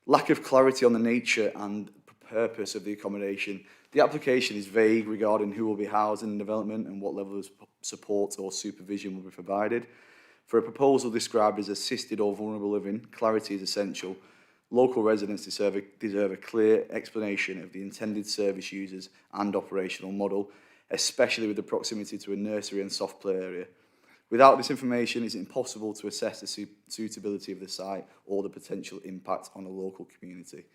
Lack of clarity on the nature and purpose of the accommodation. The application is vague regarding who will be housed in the development and what level of support or supervision will be provided. For a proposal described as assisted or vulnerable living, clarity is essential. Local residents deserve a clear explanation of the intended service users and operational model, especially with the proximity to a nursery and soft play area. Without this information, it's impossible to assess the suitability of the site or the potential impact on a local community.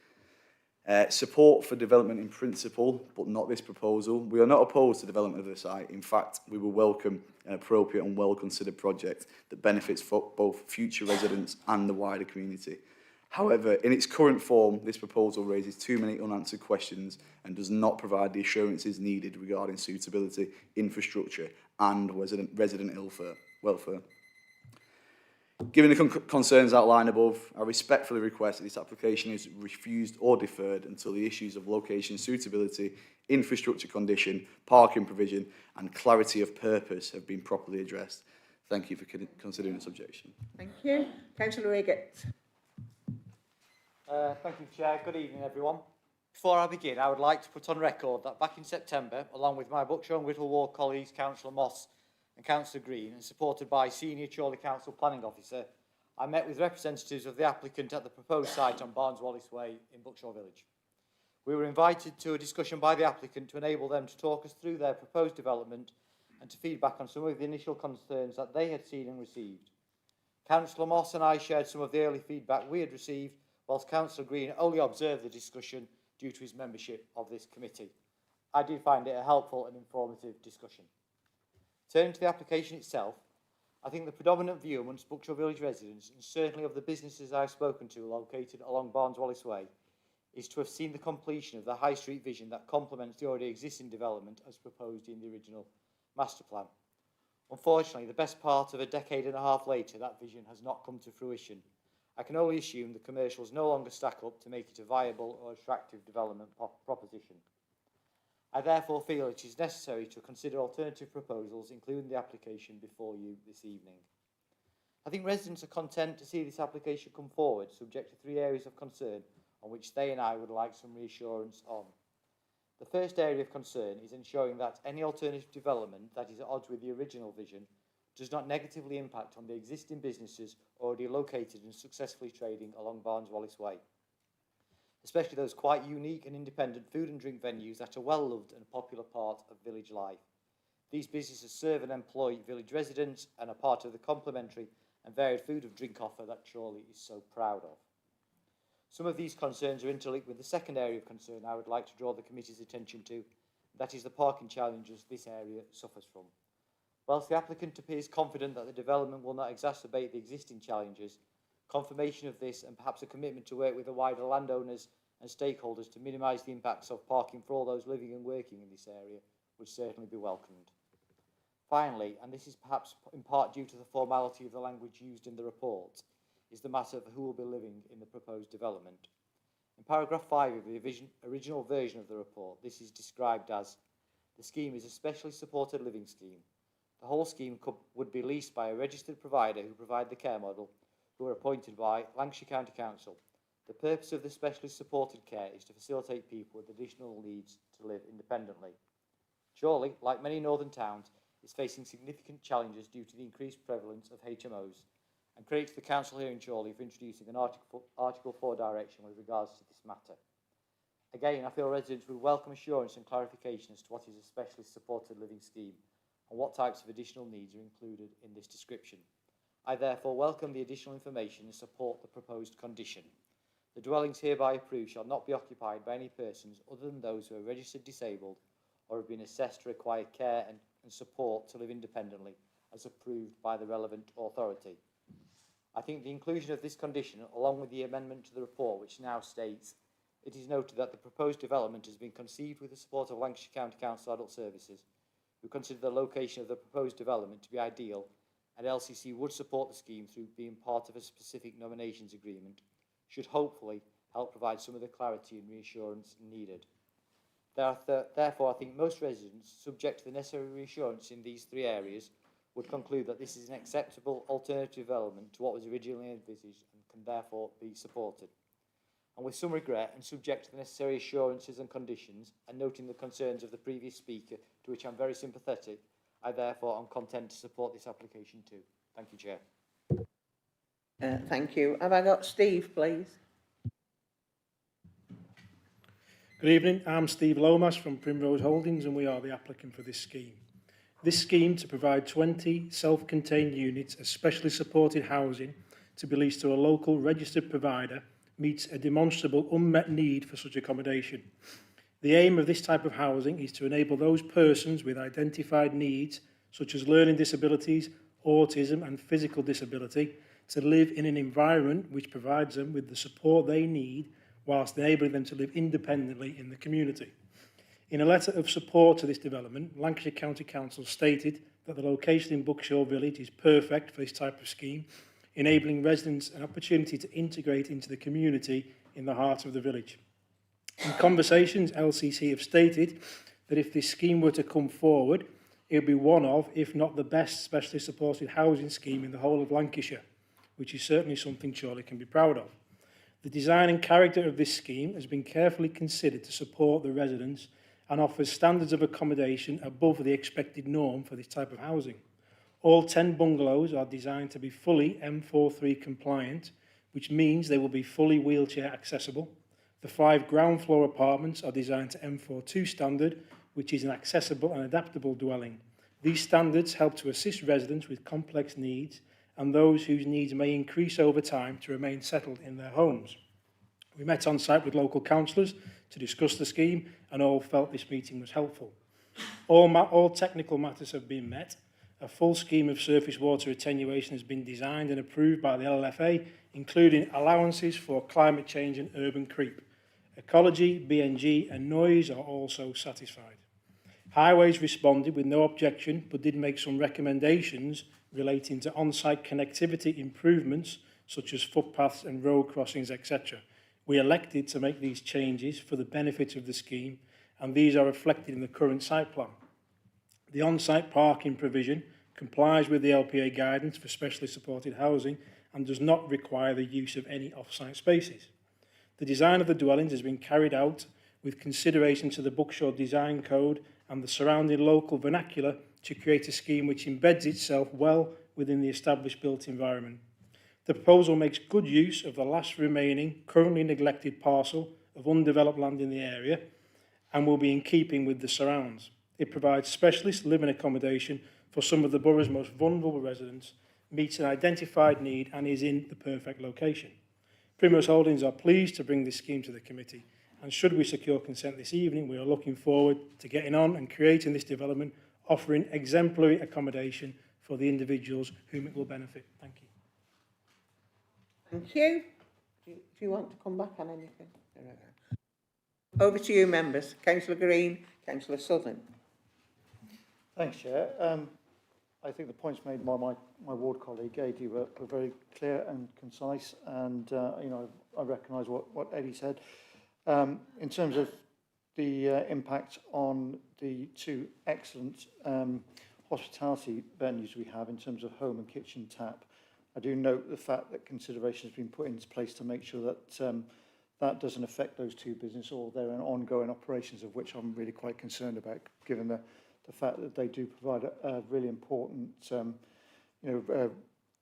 Support for development in principle, but not this proposal. We are not opposed to development of the site. In fact, we will welcome an appropriate and well-considered project that benefits for both future residents and the wider community. However, in its current form, this proposal raises too many unanswered questions and does not provide the assurances needed regarding suitability, infrastructure and resident welfare. Given the concerns outlined above, I respectfully request that this application is refused or deferred until the issues of location suitability, infrastructure condition, parking provision and clarity of purpose have been properly addressed. Thank you for considering this objection. Thank you. Councillor Riggett. Thank you, Chair. Good evening, everyone. Before I begin, I would like to put on record that back in September, along with my Buckshaw and Whittle Ward colleagues, Councillor Moss and Councillor Green, and supported by Senior Chorley Council Planning Officer, I met with representatives of the applicant at the proposed site on Wallis Way in Buckshaw Village. We were invited to a discussion by the applicant to enable them to talk us through their proposed development and to feedback on some of the initial concerns that they had seen and received. Councillor Moss and I shared some of the early feedback we had received, whilst Councillor Green only observed the discussion due to his membership of this committee. I did find it a helpful and informative discussion. Turning to the application itself, I think the predominant view amongst Buckshaw Village residents, and certainly of the businesses I've spoken to located along Wallis Way, is to have seen the completion of the High Street vision that complements the already existing development as proposed in the original master plan. Unfortunately, the best part of a decade and a half later, that vision has not come to fruition. I can only assume the commercials no longer stack up to make it a viable or attractive development proposition. I therefore feel it is necessary to consider alternative proposals, including the application before you this evening. I think residents are content to see this application come forward, subject to 3 areas of concern on which they and I would like some reassurance on. The first area of concern is ensuring that any alternative development that is at odds with the original vision does not negatively impact on the existing businesses already located and successfully trading along Wallis Way, especially those quite unique and independent food and drink venues that are well loved and a popular part of village life. These businesses serve and employ village residents and are part of the complementary and varied food and drink offer that Chorley is so proud of. Some of these concerns are interlinked with the second area of concern I would like to draw the committee's attention to, that is the parking challenges this area suffers from. Whilst the applicant appears confident that the development will not exacerbate the existing challenges, confirmation of this and perhaps a commitment to work with the wider landowners and stakeholders to minimise the impacts of parking for all those living and working in this area would certainly be welcomed. Finally, and this is perhaps in part due to the formality of the language used in the report, is the matter of who will be living in the proposed development. In paragraph 5 of the original version of the report, this is described as: the scheme is a specially supported living scheme. The whole scheme would be leased by a registered provider who provide the care model, who are appointed by Lancashire County Council. The purpose of the specially supported care is to facilitate people with additional needs to live independently. Chorley, like many northern towns, is facing significant challenges due to the increased prevalence of HMOs, and credit to the council here in Chorley for introducing an Article 4 direction with regards to this matter. Again, I feel residents would welcome assurance and clarification as to what is a specially supported living scheme and what types of additional needs are included in this description. I therefore welcome the additional information and support the proposed condition. The dwellings hereby approved shall not be occupied by any persons other than those who are registered disabled or have been assessed to require care and support to live independently as approved by the relevant authority. I think the inclusion of this condition, along with the amendment to the report which now states, it is noted that the proposed development has been conceived with the support of Lancashire County Council Adult Services, who consider the location of the proposed development to be ideal, and LCC would support the scheme through being part of a specific nominations agreement, should hopefully help provide some of the clarity and reassurance needed. Therefore, I think most residents, subject to the necessary reassurance in these three areas, would conclude that this is an acceptable alternative development to what was originally envisaged and can therefore be supported. And with some regret and subject to the necessary assurances and conditions, and noting the concerns of the previous speaker, to which I'm very sympathetic, I therefore am content to support this application too. Thank you, Chair. Thank you. Have I got Steve, please? Good evening, I'm Steve Lomas from Primrose Holdings and we are the applicant for this scheme. This scheme to provide 20 self-contained units of specially supported housing to be leased to a local registered provider meets a demonstrable unmet need for such accommodation. The aim of this type of housing is to enable those persons with identified needs such as learning disabilities, autism and physical disability to live in an environment which provides them with the support they need whilst enabling them to live independently in the community. In a letter of support to this development, Lancashire County Council stated that the location in Buckshaw Village is perfect for this type of scheme, enabling residents an opportunity to integrate into the community in the heart of the village. In conversations, LCC have stated that if this scheme were to come forward, it would be one of, if not the best, specially supported housing scheme in the whole of Lancashire, which is certainly something Chorley can be proud of. The design and character of this scheme has been carefully considered to support the residents and offers standards of accommodation above the expected norm for this type of housing. All 10 bungalows are designed to be fully M43 compliant, which means they will be fully wheelchair accessible. The 5 ground floor apartments are designed to M42 standard, which is an accessible and adaptable dwelling. These standards help to assist residents with complex needs and those whose needs may increase over time to remain settled in their homes. We met on site with local councillors to discuss the scheme and all felt this meeting was helpful. All technical matters have been met. A full scheme of surface water attenuation has been designed and approved by the LLFA, including allowances for climate change and urban creep. Ecology, BNG and noise are also satisfied. Highways responded with no objection but did make some recommendations relating to on-site connectivity improvements such as footpaths and road crossings, etc. We elected to make these changes for the benefit of the scheme and these are reflected in the current site plan. The on-site parking provision complies with the LPA guidance for specially supported housing and does not require the use of any off-site spaces. The design of the dwellings has been carried out with consideration to the Buckshaw Design Code and the surrounding local vernacular to create a scheme which embeds itself well within the established built environment. The proposal makes good use of the last remaining, currently neglected parcel of undeveloped land in the area and will be in keeping with the surrounds. It provides specialist living accommodation for some of the borough's most vulnerable residents, meets an identified need and is in the perfect location. Primrose Holdings are pleased to bring this scheme to the committee and should we secure consent this evening, we are looking forward to getting on and creating this development, offering exemplary accommodation for the individuals whom it will benefit. Thank you. Thank you. Do you want to come back on anything? Over to you, members. Councillor Green, Councillor Southern. Thanks, Chair. I think the points made by my ward colleague, Eddie, were very clear and concise, and I recognise what Eddie said. In terms of the impact on the 2 excellent hospitality venues we have in terms of home and kitchen tap, I do note the fact that consideration has been put into place to make sure that that doesn't affect those 2 businesses or their ongoing operations, of which I'm really quite concerned about, given the fact that they do provide a really important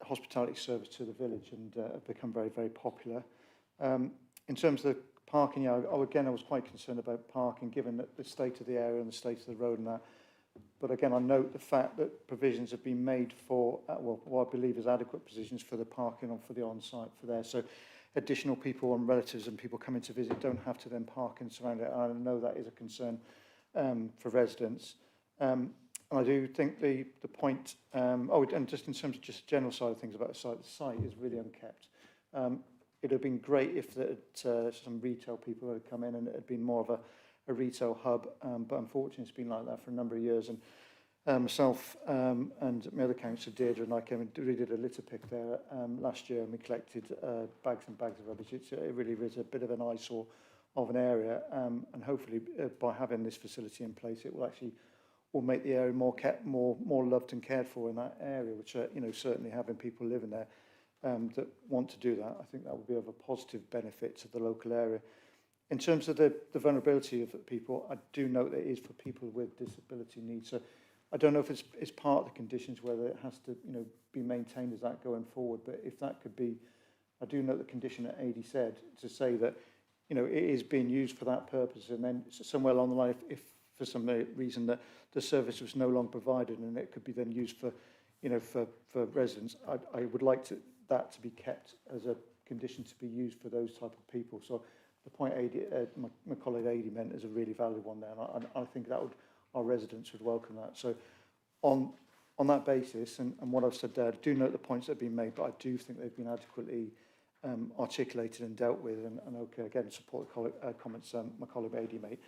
hospitality service to the village and have become very, very popular. In terms of the parking, I was quite concerned about parking, given that the state of the area and the state of the road and that. But again, I note the fact that provisions have been made for, what I believe is adequate provisions for the parking and for the on-site for there. So additional people and relatives and people coming to visit don't have to then park and surround it. And I know that is a concern for residents. And I do think the point, and just in terms of just general side of things about the site is really unkept. It would have been great if some retail people had come in and it had been more of a retail hub, but unfortunately it's been like that for a number of years. And myself and my other councillor, Deirdre, and I came and we did a litter pick there last year and we collected bags and bags of rubbish. It really is a bit of an eyesore of an area, and hopefully by having this facility in place, it will actually will make the area more loved and cared for in that area, which you know, certainly having people living there that want to do that, I think that will be of a positive benefit to the local area. In terms of the vulnerability of people, I do note that it is for people with disability needs. So I don't know if it's part of the conditions whether it has to, you know, be maintained as that going forward. But if that could be, I do note the condition that AD said to say that, you know, it is being used for that purpose, and then somewhere along the line, if for some reason that the service was no longer provided and it could be then used for, you know, for residents, I would like that to be kept as a condition to be used for those type of people. So the point my colleague Adi meant is a really valid one there, and I think that our residents would welcome that. So on that basis, and what I've said there, I do note the points that have been made, but I do think they've been adequately articulated and dealt with, and okay, again, support the comments my colleague Adi made.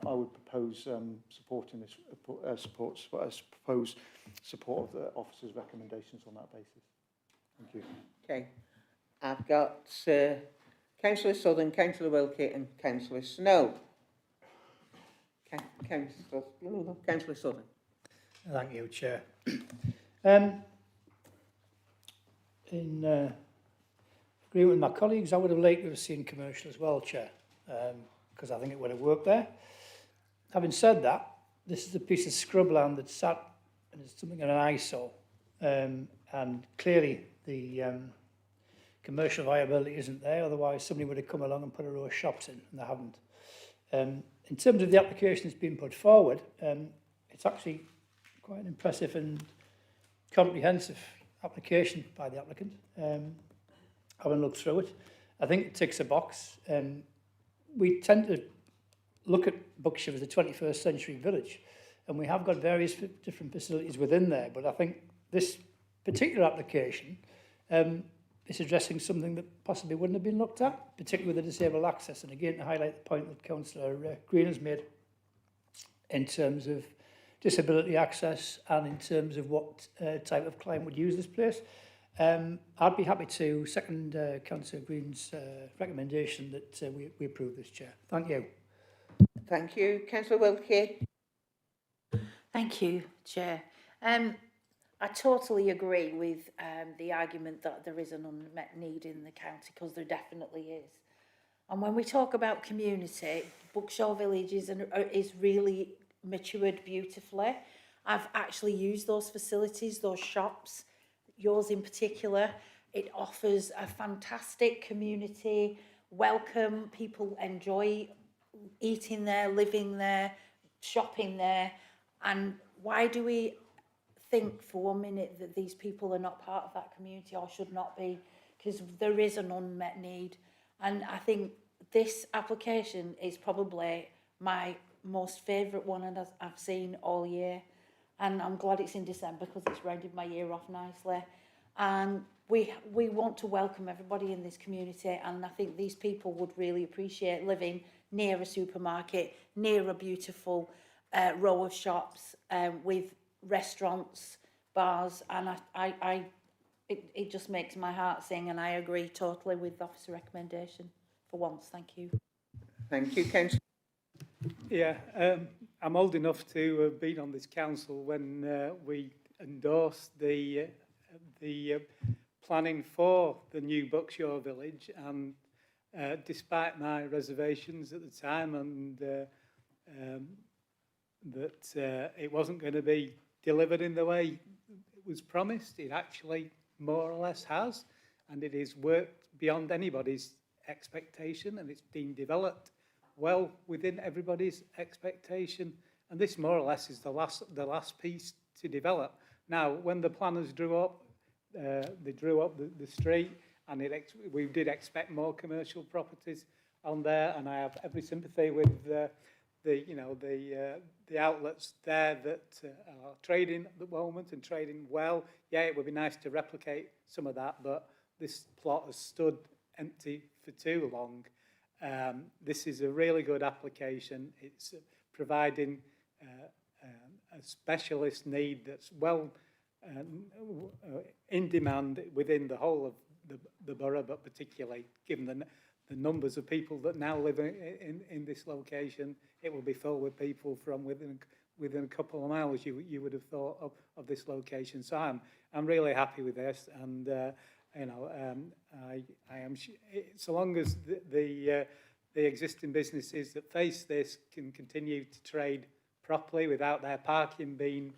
I would propose supporting this, propose support of the officer's recommendations on that basis. Thank you. Okay. I've got Councillor Southern, Councillor Wilkie and Councillor Snow. Councillor Southern. Thank you, Chair. In agreement with my colleagues, I would have liked to have seen commercial as well, Chair, because I think it would have worked there. Having said that, this is a piece of scrubland that's sat and it's something of an eyesore, and clearly the commercial viability isn't there, otherwise somebody would have come along and put a row of shops in, and they haven't. In terms of the application that's been put forward, it's actually quite an impressive and comprehensive application by the applicant. Having looked through it, I think it ticks a box. We tend to look at Buckshaw as a 21st century village, and we have got various different facilities within there, but I think this particular application is addressing something that possibly wouldn't have been looked at, particularly with the disabled access. And again, to highlight the point that Councillor Green has made in terms of disability access and in terms of what type of client would use this place. I'd be happy to second Councillor Green's recommendation that we approve this, Chair. Thank you. Thank you. Councillor Wilkie. Thank you, Chair. I totally agree with the argument that there is an unmet need in the county, because there definitely is. And when we talk about community, Buckshaw Village is really matured beautifully. I've actually used those facilities, those shops, yours in particular. It offers a fantastic community welcome. People enjoy eating there, living there, shopping there. And why do we think for 1 minute that these people are not part of that community or should not be? Because there is an unmet need. And I think this application is probably my most favourite one and I've seen all year. And I'm glad it's in December because it's rounded my year off nicely. And we want to welcome everybody in this community, and I think these people would really appreciate living near a supermarket, near a beautiful row of shops with restaurants, bars, and it just makes my heart sing, and I agree totally with the officer recommendation for once. Thank you. Thank you, Councillor. Yeah, I'm old enough to have been on this council when we endorsed the planning for the new Buckshaw village, and despite my reservations at the time and that it wasn't going to be delivered in the way it was promised, it actually more or less has, and it has worked beyond anybody's expectation, and it's been developed well within everybody's expectation, and this more or less is the last piece to develop. Now, when the planners drew up, they drew up the street, and we did expect more commercial properties on there, and I have every sympathy with the outlets there that are trading at the moment and trading well. Yeah, it would be nice to replicate some of that, but this plot has stood empty for too long. This is a really good application. It's providing a specialist need that's well in demand within the whole of the borough, but particularly given the numbers of people that now live in this location, it will be filled with people from within a couple of miles. You would have thought of this location. So I'm really happy with this, and you know, I am so long as the existing businesses that face this can continue to trade properly without their parking being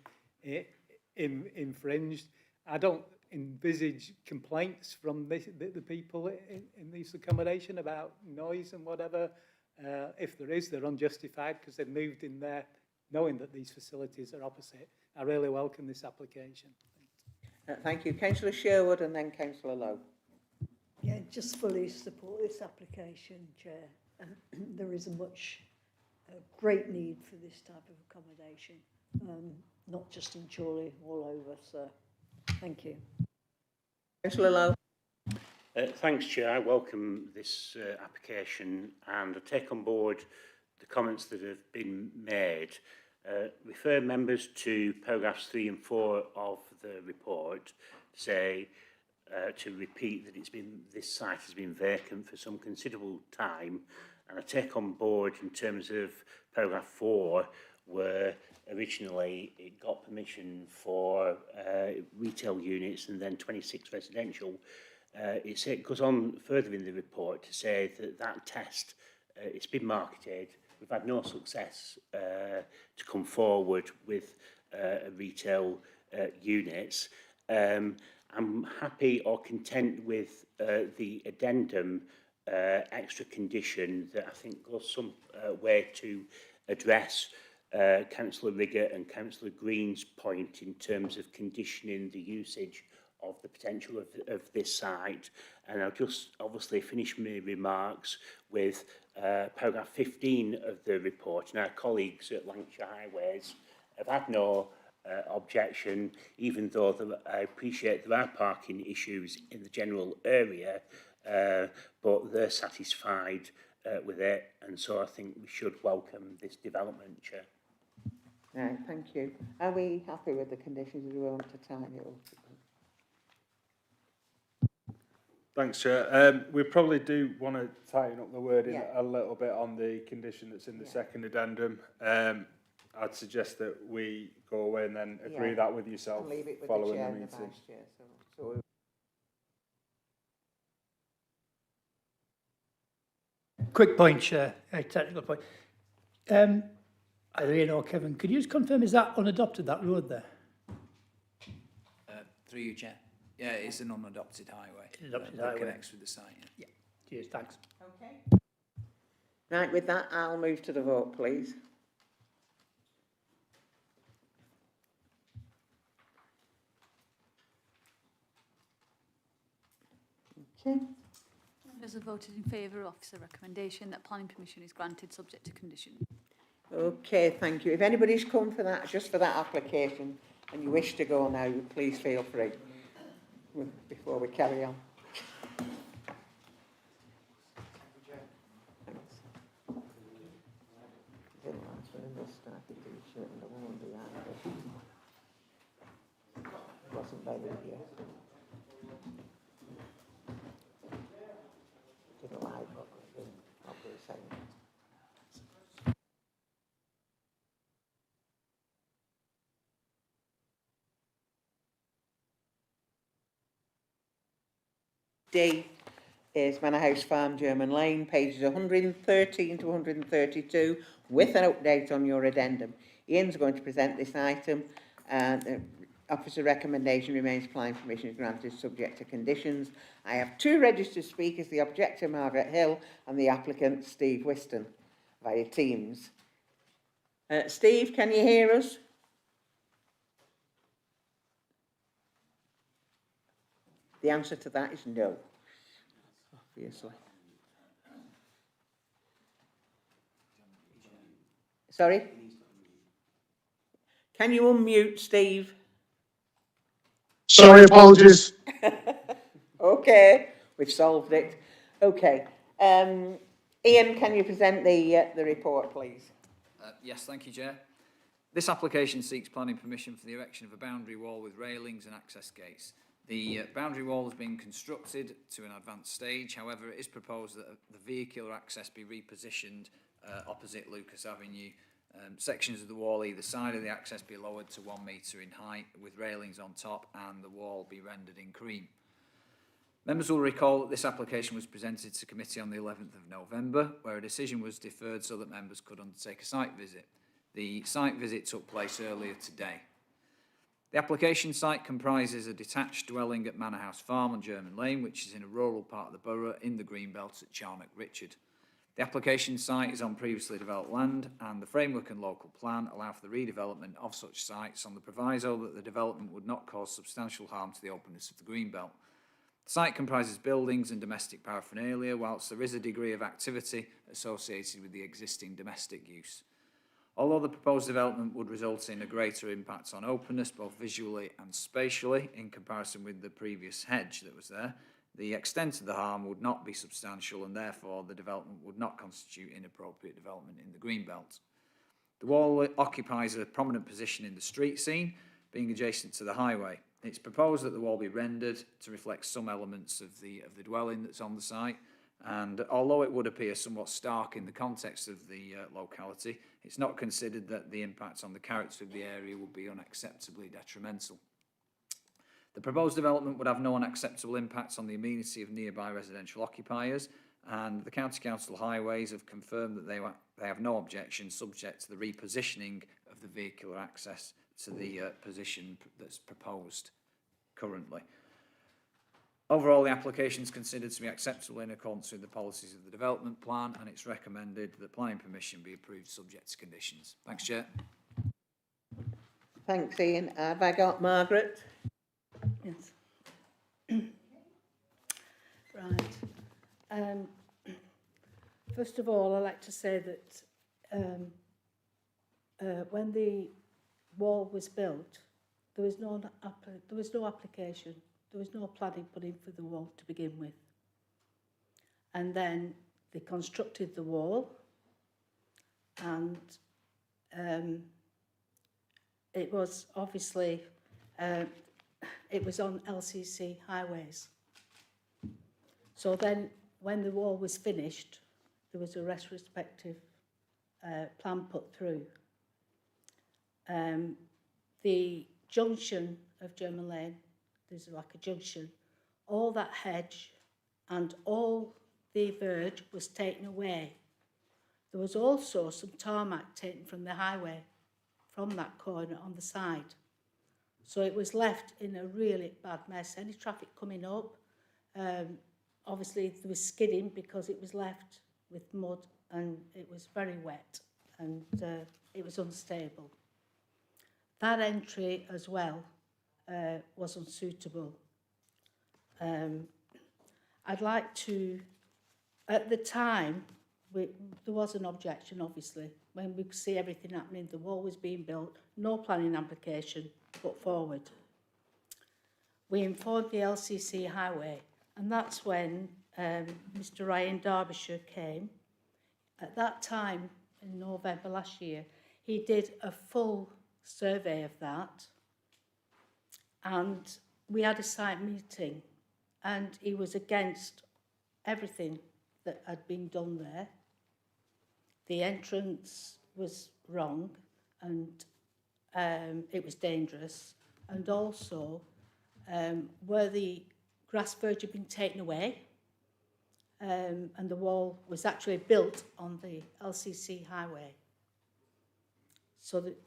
infringed. I don't envisage complaints from the people in this accommodation about noise and whatever. If there is, they're unjustified because they've moved in there knowing that these facilities are opposite. I really welcome this application. Thank you. Councillor Sherwood and then Councillor Lowe. Yeah, just fully support this application, Chair. There is a great need for this type of accommodation, not just in Chorley, all over, so thank you. Councillor Lowe. Thanks, Chair. I welcome this application and I take on board the comments that have been made. Refer members to paragraphs 3 and 4 of the report, say to repeat that this site has been vacant for some considerable time, and I take on board in terms of paragraph 4 where originally it got permission for retail units and then 26 residential. It goes on further in the report to say that test, it's been marketed. We've had no success to come forward with retail units. I'm happy or content with the addendum extra condition that I think goes some way to address Councillor Rigger and Councillor Green's point in terms of conditioning the usage of the potential of this site. And I'll just obviously finish my remarks with paragraph 15 of the report. And our colleagues at Lancashire Highways have had no objection, even though I appreciate there are parking issues in the general area, but they're satisfied with it. And so I think we should welcome this development, Chair. Right, thank you. Are we happy with the conditions? Do we want to tidy it up? Thanks, Chair. We probably do want to tighten up the wording Yeah. a little bit on the condition that's in the second addendum. I'd suggest that we go away and then agree that with yourself And leave it with following the chair the and the meeting. vice chair. So Quick point, Chair, a technical point. Either Ian or Kevin, could you just confirm, is that unadopted, that road there? Through you, Chair. Yeah, it's an unadopted highway. Unadopted that highway. connects with the site. Yeah. Cheers, thanks. Okay. Right, with that, I'll move to the vote, please. Okay. Members have voted in favour of officer recommendation that planning permission is granted subject to condition. Okay, thank you. If anybody's come for that, just for that application, and you wish to go now, please feel free before we carry on. Wasn't by the idea. Didn't like what we were saying. D is Manor House Farm, German Lane, pages 113 to 132, with an update on your addendum. Ian's going to present this item, and the officer recommendation remains planning permission is granted subject to conditions. I have two registered speakers, the objector Margaret Hill and the applicant Steve Whiston via Teams. Steve, can you hear us? The answer to that is no, obviously. Sorry? Can you unmute, Steve? Sorry, apologies. Okay, we've solved it. Okay. Ian, can you present the report, please? Yes, thank you, Chair. This application seeks planning permission for the erection of a boundary wall with railings and access gates. The boundary wall has been constructed to an advanced stage. However, it is proposed that the vehicular access be repositioned opposite Lucas Avenue. Sections of the wall either side of the access be lowered to 1 metre in height with railings on top, and the wall be rendered in cream. Members will recall that this application was presented to committee on the 11th of November, where a decision was deferred so that members could undertake a site visit. The site visit took place earlier today. The application site comprises a detached dwelling at Manor House Farm on German Lane, which is in a rural part of the borough in the Greenbelt at Charnock, Richard. The application site is on previously developed land, and the framework and local plan allow for the redevelopment of such sites on the proviso that the development would not cause substantial harm to the openness of the Greenbelt. The site comprises buildings and domestic paraphernalia, whilst there is a degree of activity associated with the existing domestic use. Although the proposed development would result in a greater impact on openness, both visually and spatially, in comparison with the previous hedge that was there, the extent of the harm would not be substantial, and therefore the development would not constitute inappropriate development in the Greenbelt. The wall occupies a prominent position in the street scene, being adjacent to the highway. It's proposed that the wall be rendered to reflect some elements of the dwelling that's on the site, and although it would appear somewhat stark in the context of the locality, it's not considered that the impact on the character of the area would be unacceptably detrimental. The proposed development would have no unacceptable impacts on the amenity of nearby residential occupiers, and the County Council Highways have confirmed that they have no objection subject to the repositioning of the vehicular access to the position that's proposed currently. Overall, the application is considered to be acceptable in accordance with the policies of the development plan, and it's recommended that planning permission be approved subject to conditions. Thanks, Chair. Thanks, Ian. Have I got Margaret? Yes. Right. First of all, I'd like to say that when the wall was built, there was no application. There was no planning put in for the wall to begin with. And then they constructed the wall, and it was obviously, it was on LCC highways. So then when the wall was finished, there was a retrospective plan put through. The junction of German Lane, there's like a junction, all that hedge and all the verge was taken away. There was also some tarmac taken from the highway, from that corner on the side. So it was left in a really bad mess. Any traffic coming up, obviously there was skidding because it was left with mud and it was very wet and it was unstable. That entry as well was unsuitable. I'd like to, at the time, there was an objection, obviously, when we could see everything happening. The wall was being built, no planning application put forward. We informed the LCC highway, and that's when Mr. Ryan Derbyshire came. At that time, in November last year, he did a full survey of that, and we had a site meeting, and he was against everything that had been done there. The entrance was wrong, and it was dangerous, and also where the grass verge had been taken away, and the wall was actually built on the LCC highway. So that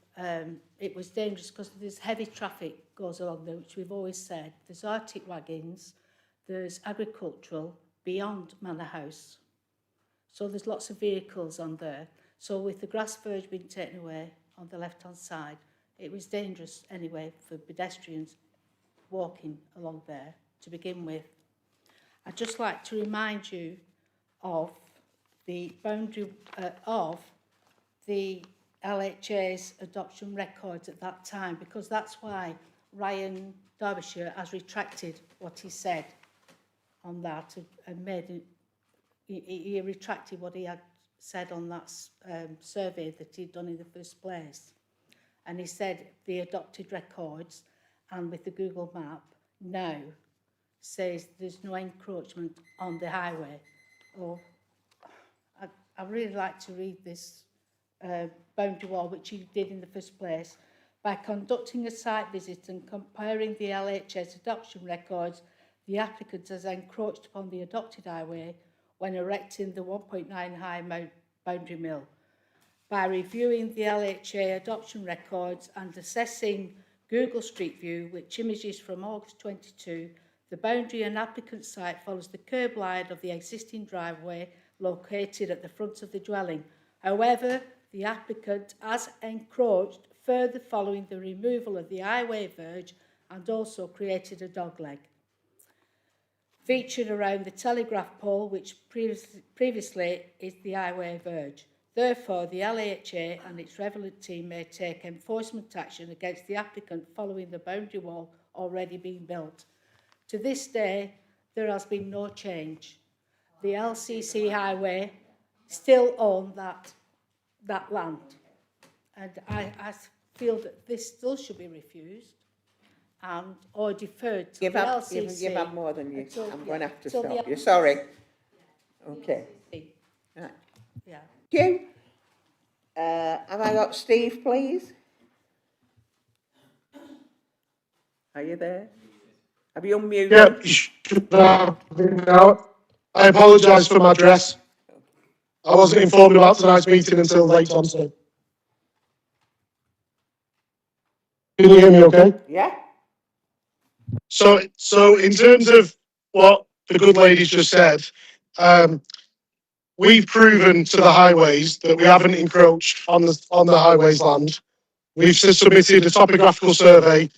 it was dangerous because there's heavy traffic goes along there, which we've always said. There's Arctic wagons, there's agricultural beyond Manor House. So there's lots of vehicles on there. So with the grass verge being taken away on the left-hand side, it was dangerous anyway for pedestrians walking along there to begin with. I'd just like to remind you of the boundary of the LHA's adoption records at that time, because that's why Ryan Derbyshire has retracted what he said on that and made it, he retracted what he had said on that survey that he'd done in the first place. And he said the adopted records and with the Google map, now says there's no encroachment on the highway. Or I really like to read this boundary wall, which you did in the first place. By conducting a site visit and comparing the LHS adoption records, the applicant has encroached upon the adopted highway when erecting the 1.9 high boundary mill. By reviewing the LHA adoption records and assessing Google Street View, which images from August 22, the boundary and applicant site follows the curb line of the existing driveway located at the front of the dwelling. However, the applicant has encroached further following the removal of the highway verge and also created a dogleg. Featured around the telegraph pole, which previously is the highway verge. Therefore, the LHA and its relevant team may take enforcement action against the applicant following the boundary wall already being built. To this day, there has been no change. The LCC highway still own that land. And I feel that this still should be refused and or deferred to the LCC. You've had more than you. until- I'm going to have to until the stop you. LCC. Sorry. Okay. Right. Yeah. Thank you. Have I got Steve, please? Are you there? Have you unmuted? Yeah, you should have been now. I apologise for my dress. I wasn't informed about tonight's meeting until late on today. Can you hear me okay? Yeah. So in terms of what the good lady's just said, we've proven to the highways that we haven't encroached on the highways land. We've submitted a topographical survey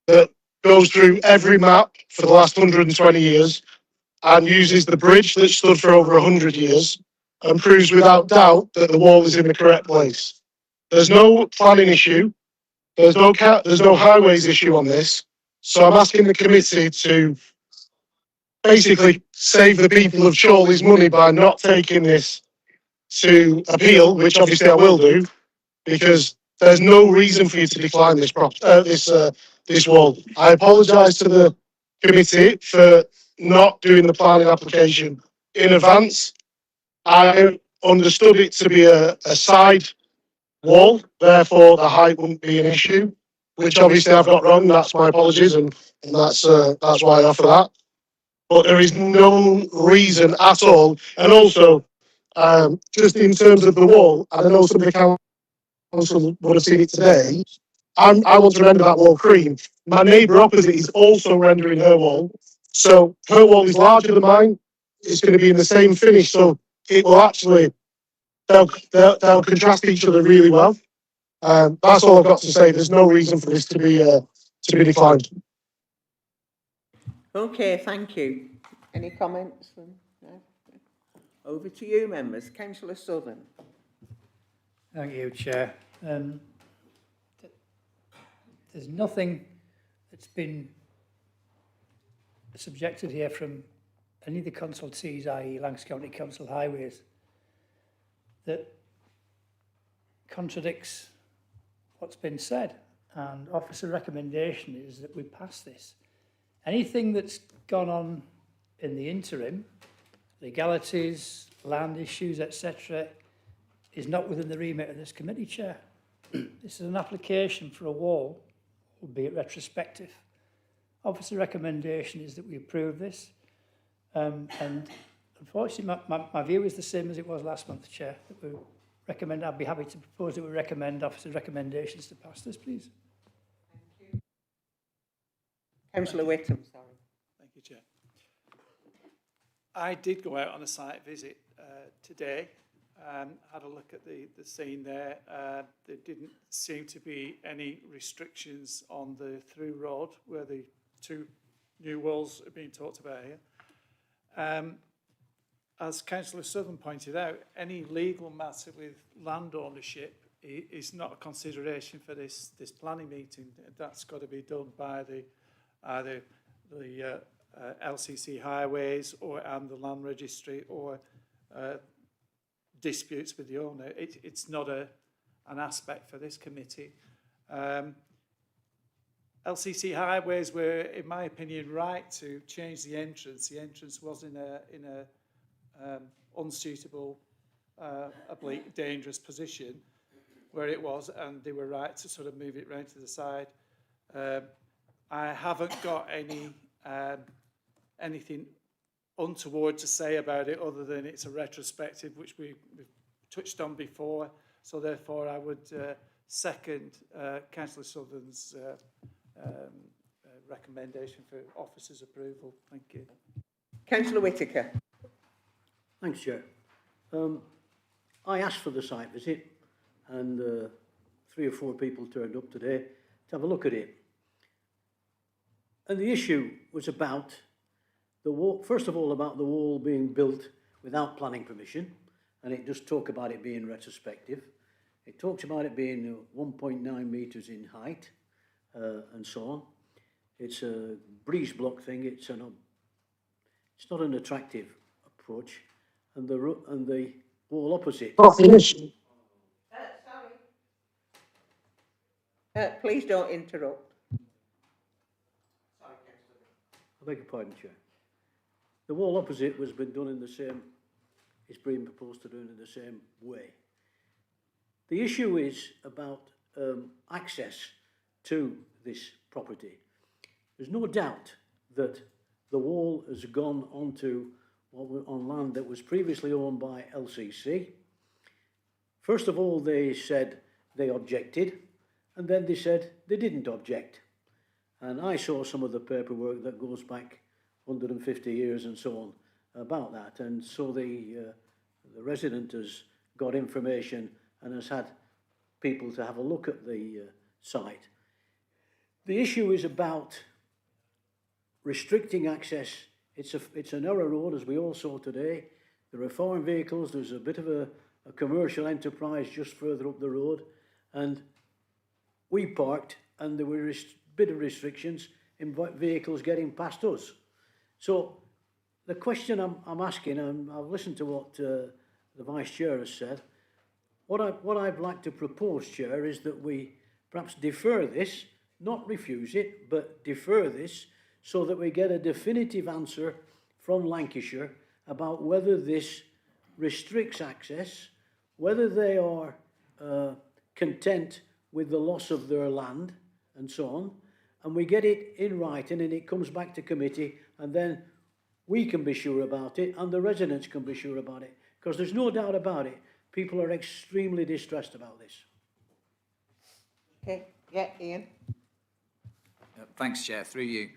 that goes through every map for the last 120 years and uses the bridge that stood for over 100 years and proves without doubt that the wall is in the correct place. There's no planning issue. There's no highways issue on this. So I'm asking the committee to basically save the people of Chorley's money by not taking this to appeal, which obviously I will do, because there's no reason for you to decline this this wall. I apologise to the committee for not doing the planning application in advance. I understood it to be a side wall, therefore the height wouldn't be an issue, which obviously I've got wrong. That's my apologies, and that's why I offer that. But there is no reason at all. And also, just in terms of the wall, I know some of the council would have seen it today. I want to render that wall cream. My neighbour opposite is also rendering her wall. So her wall is larger than mine. It's going to be in the same finish. So it will actually, they'll contrast each other really well. That's all I've got to say. There's no reason for this to be declined. Okay, thank you. Any comments? No? Over to you, members. Councillor Southern. Thank you, Chair. There's nothing that's been subjected here from any of the consultees, i.e. Lancs County Council Highways, that contradicts what's been said. And officer recommendation is that we pass this. Anything that's gone on in the interim, legalities, land issues, etc., is not within the remit of this committee, Chair. This is an application for a wall, albeit retrospective. Officer recommendation is that we approve this. And unfortunately, my view is the same as it was last month, Chair. That we recommend. I'd be happy to propose that we recommend officer recommendations to pass this, please. Thank you. Councillor Whittam, sorry. Thank you, Chair. I did go out on a site visit today. Had a look at the scene there. There didn't seem to be any restrictions on the through road where the two new walls are being talked about here. As Councillor Southern pointed out, any legal matter with land ownership is not a consideration for this planning meeting. That's got to be done by either the LCC highways and the land registry, or disputes with the owner. It's not an aspect for this committee. LCC Highways were, in my opinion, right to change the entrance. The entrance was in a unsuitable, oblique, dangerous position where it was, and they were right to sort of move it round to the side. I haven't got anything untoward to say about it other than it's a retrospective, which we've touched on before. So therefore, I would second Councillor Southern's recommendation for officers' approval. Thank you. Councillor Whitaker. Thanks, Chair. I asked for the site visit, and 3 or 4 people turned up today to have a look at it. And the issue was about the wall, first of all, about the wall being built without planning permission, and it does talk about it being retrospective. It talks about it being 1.9 metres in height, and so on. It's a breeze block thing. It's not an attractive approach, and the wall opposite. Please don't interrupt. I beg your pardon, Chair. The wall opposite was been done in the same, it's being proposed to do it in the same way. The issue is about access to this property. There's no doubt that the wall has gone onto on land that was previously owned by LCC. First of all, they said they objected, and then they said they didn't object. And I saw some of the paperwork that goes back 150 years and so on about that. And so the resident has got information and has had people to have a look at the site. The issue is about restricting access. It's a narrow road, as we all saw today. There are foreign vehicles. There's a bit of a commercial enterprise just further up the road. And we parked, and there were bit of restrictions in vehicles getting past us. So the question I'm asking, and I've listened to what the Vice Chair has said, what I'd like to propose, Chair, is that we perhaps defer this, not refuse it, but defer this so that we get a definitive answer from Lancashire about whether this restricts access, whether they are content with the loss of their land and so on, and we get it in writing and it comes back to committee, and then we can be sure about it and the residents can be sure about it, because there's no doubt about it, people are extremely distressed about this. Okay, yeah, Ian. Thanks, Chair. Through you.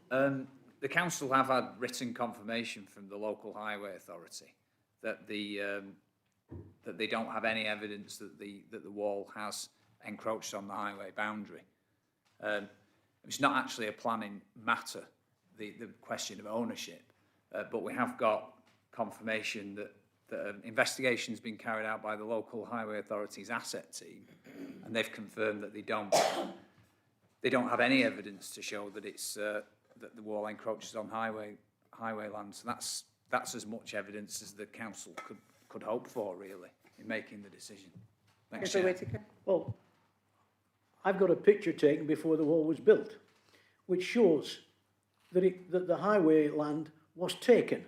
The council have had written confirmation from the local highway authority that that they don't have any evidence that the wall has encroached on the highway boundary. It's not actually a planning matter, the question of ownership, but we have got confirmation that the investigation has been carried out by the local highway authority's asset team, and they've confirmed that they don't have any evidence to show that it's that the wall encroaches on highway land. So that's as much evidence as the council could hope for, really, in making the decision. Thanks, Chair. Well, I've got a picture taken before the wall was built, which shows that the highway land was taken.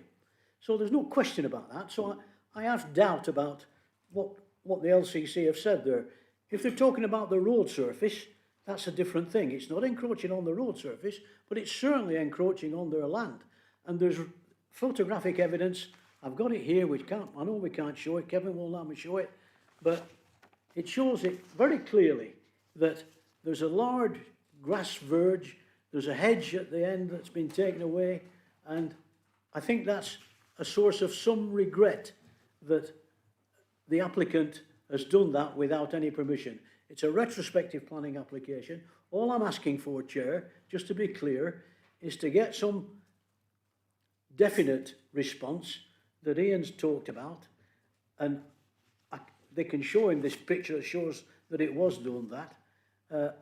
So there's no question about that. So I have doubt about what the LCC have said there. If they're talking about the road surface, that's a different thing. It's not encroaching on the road surface, but it's certainly encroaching on their land. And there's photographic evidence. I've got it here, I know we can't show it, Kevin won't let me show it, but it shows it very clearly that there's a large grass verge, there's a hedge at the end that's been taken away, and I think that's a source of some regret that the applicant has done that without any permission. It's a retrospective planning application. All I'm asking for, Chair, just to be clear, is to get some definite response that Ian's talked about, and they can show him this picture that shows that it was done that,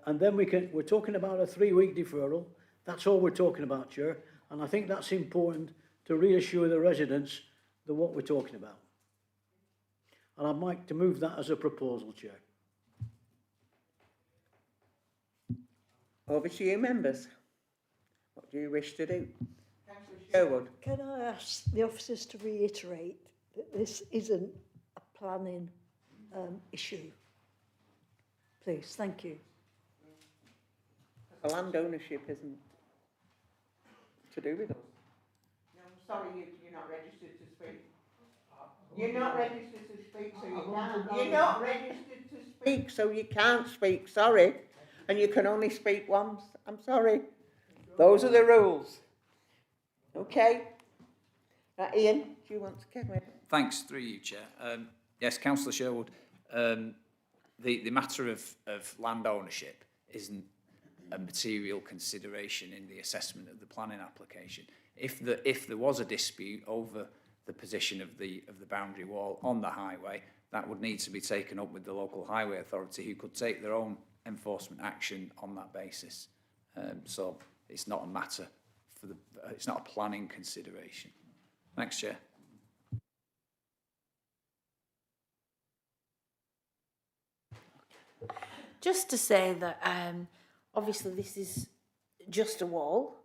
and then we're talking about a 3-week deferral. That's all we're talking about, Chair, and I think that's important to reassure the residents that what we're talking about. And I'd like to move that as a proposal, Chair. Over to you, members. What do you wish to do? Councillor Sherwood. Can I ask the officers to reiterate that this isn't a planning issue? Please, thank you. The land ownership isn't to do with us. No, I'm sorry, you're not registered to speak. You're not registered to speak, so you can't. You're not registered to speak, so you can't speak, sorry. And you can only speak once. I'm sorry. Those are the rules. Okay? Now, Ian, do you want to come in? Thanks, through you, Chair. Yes, Councillor Sherwood, the matter of land ownership isn't a material consideration in the assessment of the planning application. If there was a dispute over the position of the boundary wall on the highway, that would need to be taken up with the local highway authority, who could take their own enforcement action on that basis. So it's not a matter for it's not a planning consideration. Thanks, Chair. Just to say that obviously this is just a wall,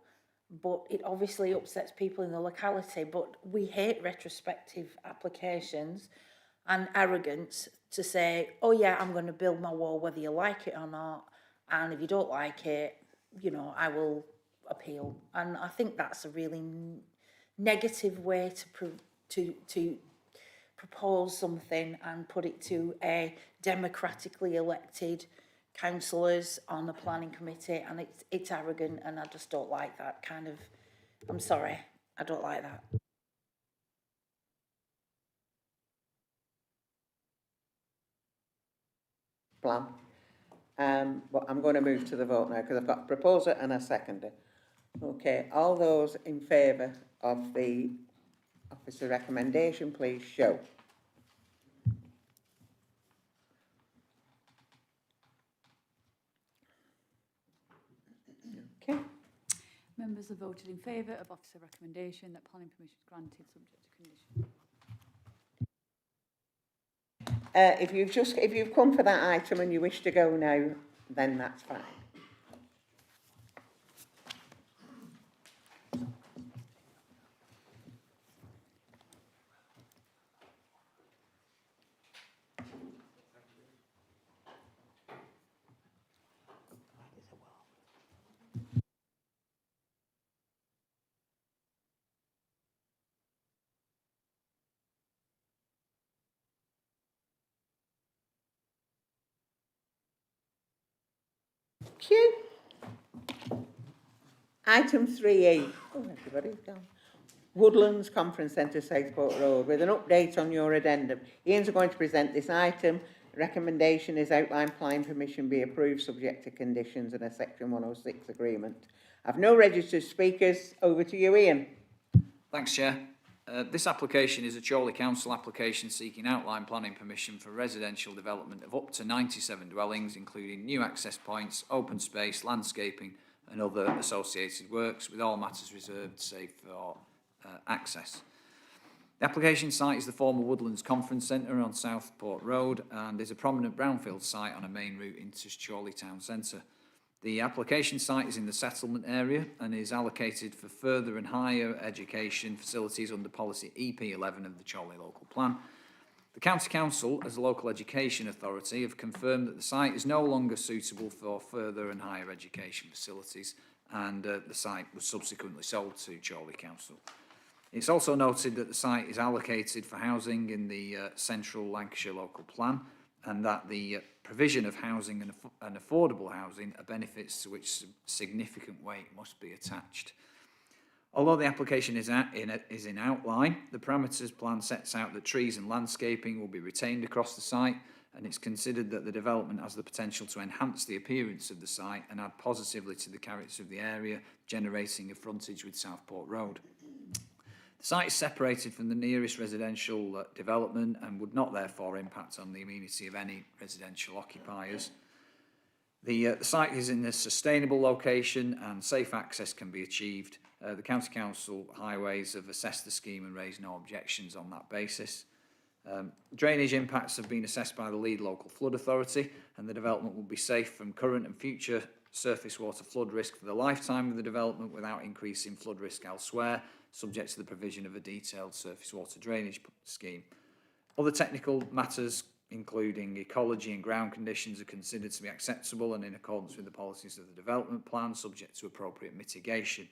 but it obviously upsets people in the locality, but we hate retrospective applications and arrogance to say, oh yeah, I'm going to build my wall whether you like it or not, and if you don't like it, you know, I will appeal. And I think that's a really negative way to propose something and put it to a democratically elected councillors on the planning committee, and it's arrogant, and I just don't like that kind of, I'm sorry, I don't like that. Plan. But I'm going to move to the vote now because I've got a proposer and a seconder. Okay, all those in favour of the officer recommendation, please show. Okay. Members have voted in favour of officer recommendation that planning permission is granted subject to condition. If you've come for that item and you wish to go now, then that's fine. Q. Item 3E. Oh, everybody's gone. Woodlands Conference Centre, Southport Road, with an update on your addendum. Ian's going to present this item. Recommendation is outline planning permission be approved subject to conditions and a Section 106 agreement. I've no registered speakers. Over to you, Ian. Thanks, Chair. This application is a Chorley Council application seeking outline planning permission for residential development of up to 97 dwellings, including new access points, open space, landscaping and other associated works, with all matters reserved save for access. The application site is the former Woodlands Conference Centre on Southport Road and is a prominent brownfield site on a main route into Chorley Town Centre. The application site is in the settlement area and is allocated for further and higher education facilities under policy EP11 of the Chorley local plan. The County Council, as a local education authority, have confirmed that the site is no longer suitable for further and higher education facilities, and the site was subsequently sold to Chorley Council. It's also noted that the site is allocated for housing in the central Lancashire local plan, and that the provision of housing and affordable housing are benefits to which significant weight must be attached. Although the application is in outline, the parameters plan sets out that trees and landscaping will be retained across the site, and it's considered that the development has the potential to enhance the appearance of the site and add positively to the character of the area, generating a frontage with Southport Road. The site is separated from the nearest residential development and would not therefore impact on the amenity of any residential occupiers. The site is in a sustainable location and safe access can be achieved. The County Council Highways have assessed the scheme and raised no objections on that basis. Drainage impacts have been assessed by the lead local flood authority, and the development will be safe from current and future surface water flood risk for the lifetime of the development without increasing flood risk elsewhere, subject to the provision of a detailed surface water drainage scheme. Other technical matters, including ecology and ground conditions, are considered to be acceptable and in accordance with the policies of the development plan, subject to appropriate mitigation.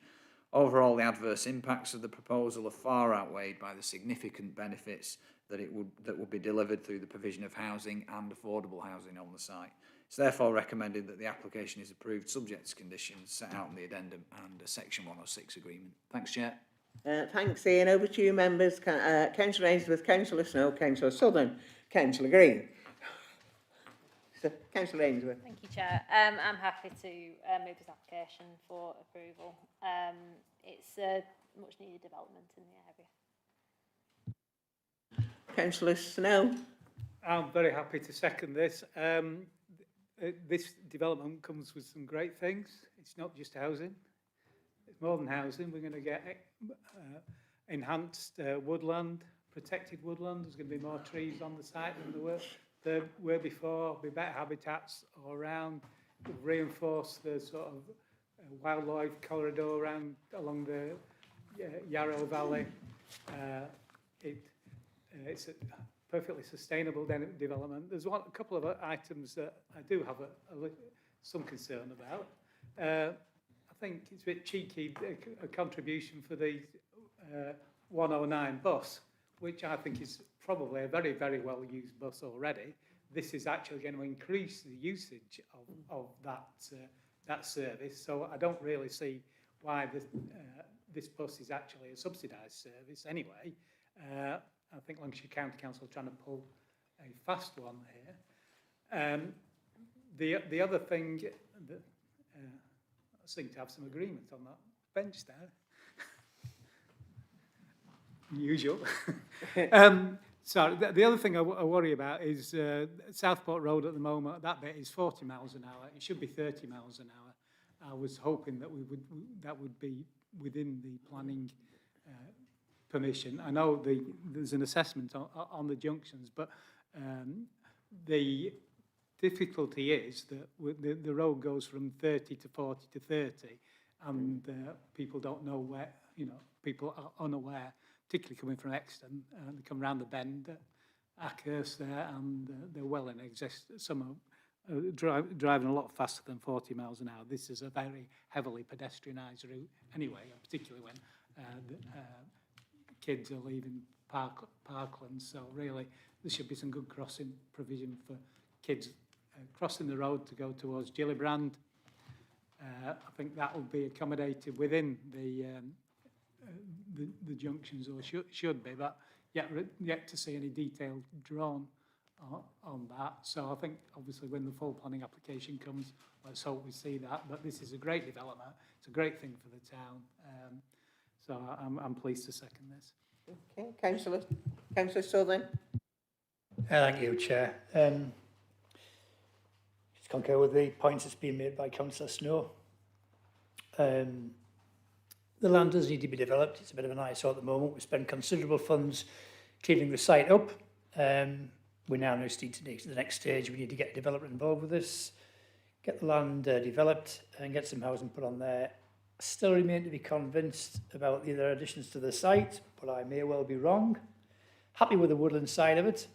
Overall, the adverse impacts of the proposal are far outweighed by the significant benefits that would be delivered through the provision of housing and affordable housing on the site. It's therefore recommended that the application is approved subject to conditions set out in the addendum and a Section 106 agreement. Thanks, Chair. Thanks, Ian. Over to you, members. Councillor Ainsworth, Councillor Snow, Councillor Southern, Councillor Green. Councillor Ainsworth. Thank you, Chair. I'm happy to move this application for approval. It's a much needed development in the area. Councillor Snow. I'm very happy to second this. This development comes with some great things. It's not just housing. It's more than housing. We're going to get enhanced woodland, protected woodland. There's going to be more trees on the site than there were before. Be better habitats all around. We'll reinforce the sort of wildlife corridor along the Yarrow Valley. It's a perfectly sustainable development. There's a couple of items that I do have some concern about. I think it's a bit cheeky, a contribution for the 109 bus, which I think is probably a very, very well used bus already. This is actually going to increase the usage of that service. So I don't really see why this bus is actually a subsidised service anyway. I think Lancashire County Council are trying to pull a fast one here. The other thing that I seem to have some agreement on that bench there. Usual. So the other thing I worry about is Southport Road at the moment. That bit is 40 miles an hour. It should be 30 miles an hour. I was hoping that that would be within the planning permission. I know there's an assessment on the junctions, but the difficulty is that the road goes from 30 to 40 to 30, and people don't know where, people are unaware, particularly coming from Exton, they come round the bend at Ackhurst there, and they're well in excess. Some are driving a lot faster than 40 miles an hour. This is a very heavily pedestrianised route anyway, particularly when kids are leaving Parkland. So really, there should be some good crossing provision for kids crossing the road to go towards Gillibrand. I think that will be accommodated within the junctions, or should be, but yet to see any detail drawn on that. So I think obviously when the full planning application comes, let's hope we see that. But this is a great development. It's a great thing for the town. So I'm pleased to second this. Okay, Councillor Southern. Thank you, Chair. Just concur with the points that's been made by Councillor Snow. The land does need to be developed. It's a bit of an eyesore at the moment. We spend considerable funds cleaning the site up. We now need to take to the next stage. We need to get development involved with this, get the land developed and get some housing put on there. I still remain to be convinced about the other additions to the site, but I may well be wrong. Happy with the Woodlands side of it.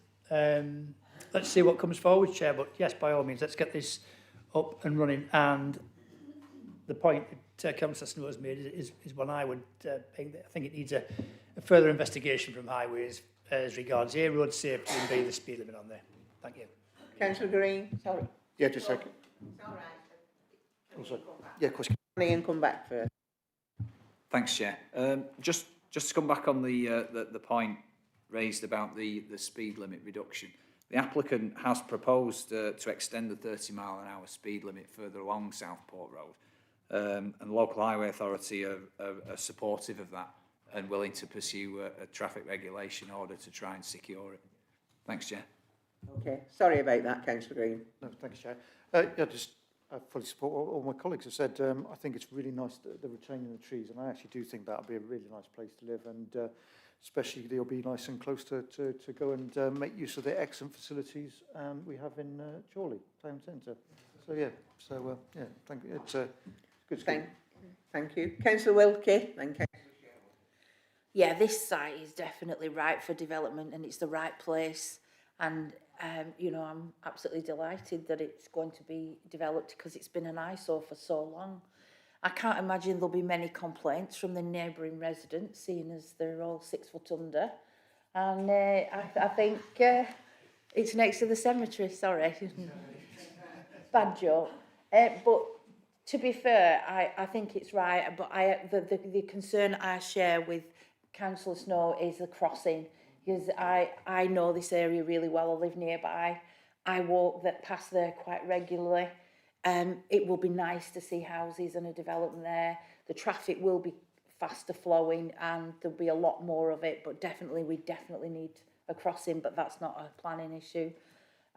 Let's see what comes forward, Chair, but yes, by all means, let's get this up and running. And the point that Councillor Snow has made is one I would think. I think it needs a further investigation from Highways as regards A, road safety, and B, the speed limit on there. Thank you. Councillor Green, sorry. Yeah, just a second. It's all right. Also, yeah, question. And come back first. Thanks, Chair. Just to come back on the point raised about the speed limit reduction. The applicant has proposed to extend the 30-mile-an-hour speed limit further along Southport Road, and the local highway authority are supportive of that and willing to pursue a traffic regulation order to try and secure it. Thanks, Chair. Okay, sorry about that, Councillor Green. No, thanks, Chair. Yeah, I fully support what all my colleagues have said. I think it's really nice that they're retaining the trees, and I actually do think that'll be a really nice place to live, and especially they'll be nice and close to go and make use of the excellent facilities we have in Chorley town centre. So yeah, yeah, thank you. It's a good scheme. Thank you. Councillor Wilkie, then Yeah, this site is definitely right for development and it's the right place. And, you know, I'm absolutely delighted that it's going to be developed because it's been an eyesore for so long. I can't imagine there'll be many complaints from the neighbouring residents, seeing as they're all 6 foot under. And I think it's next to the cemetery, sorry. Bad joke. But to be fair, I think it's right, but the concern I share with Councillor Snow is the crossing, because I know this area really well. I live nearby. I walk past there quite regularly. It will be nice to see houses and a development there. The traffic will be faster flowing and there'll be a lot more of it, but we definitely need a crossing, but that's not a planning issue.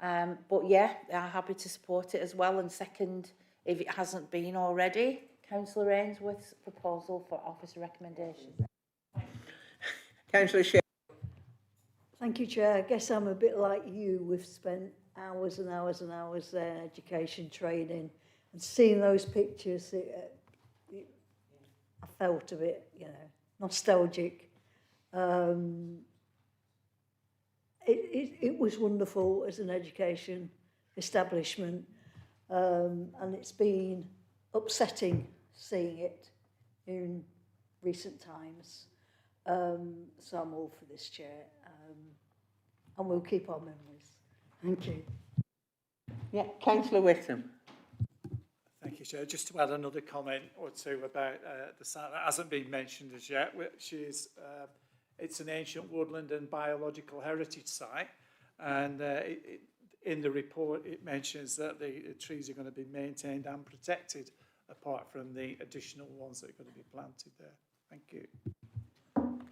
But yeah, I'm happy to support it as well. And second, if it hasn't been already, Councillor Ainsworth's proposal for officer recommendation. Councillor Shea. Thank you, Chair. I guess I'm a bit like you. We've spent hours and hours and hours there, education, training, and seeing those pictures, I felt a bit, you know, nostalgic. It was wonderful as an education establishment, and it's been upsetting seeing it in recent times. So I'm all for this, Chair, and we'll keep our memories. Thank you. Yeah, Councillor Whittam. Thank you, Chair. Just to add another comment or two about the site that hasn't been mentioned as yet, which is it's an ancient woodland and biological heritage site, and in the report it mentions that the trees are going to be maintained and protected apart from the additional ones that are going to be planted there. Thank you.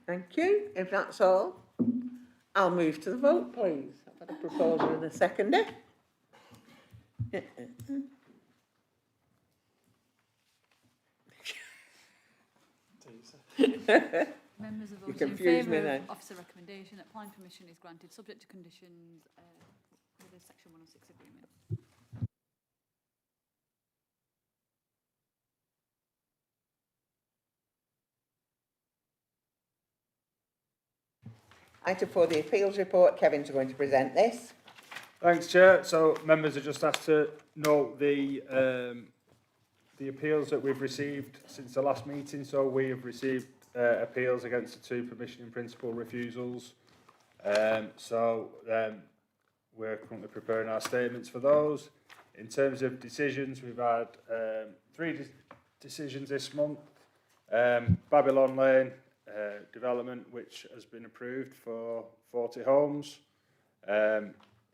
Thank you. If that's all, I'll move to the vote, please. I've had a proposer and a seconder. Members of You voting in confuse me favour now. of officer recommendation that planning permission is granted subject to conditions with a section 106 agreement. Item 4, the appeals report. Kevin's going to present this. Thanks, Chair. So members are just asked to note the appeals that we've received since the last meeting. So we have received appeals against the 2 permission in principle refusals. We're currently preparing our statements for those. In terms of decisions, we've had 3 decisions this month. Babylon Lane development, which has been approved for 40 homes.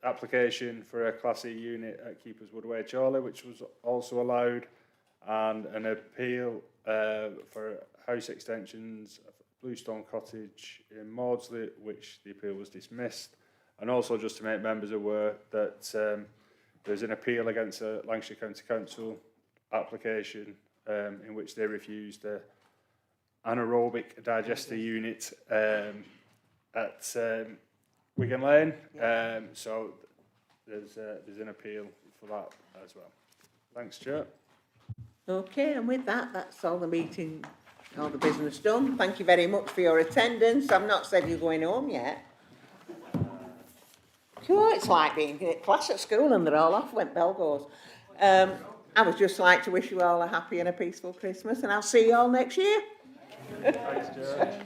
Application for a Class E unit at Keepers Wood Way, Chorley, which was also allowed, and an appeal for house extensions of Bluestone Cottage in Maudsley, which the appeal was dismissed. And also just to make members aware that there's an appeal against a Lancashire County Council application in which they refused an anaerobic digester unit at Wigan Lane. So there's an appeal for that as well. Thanks, Chair. Okay, and with that, that's all the meeting, all the business done. Thank you very much for your attendance. I've not said you're going home yet. Sure, it's like being in class at school and they're all off when bell goes. I would just like to wish you all a happy and a peaceful Christmas, and I'll see you all next year. Thanks, Chair.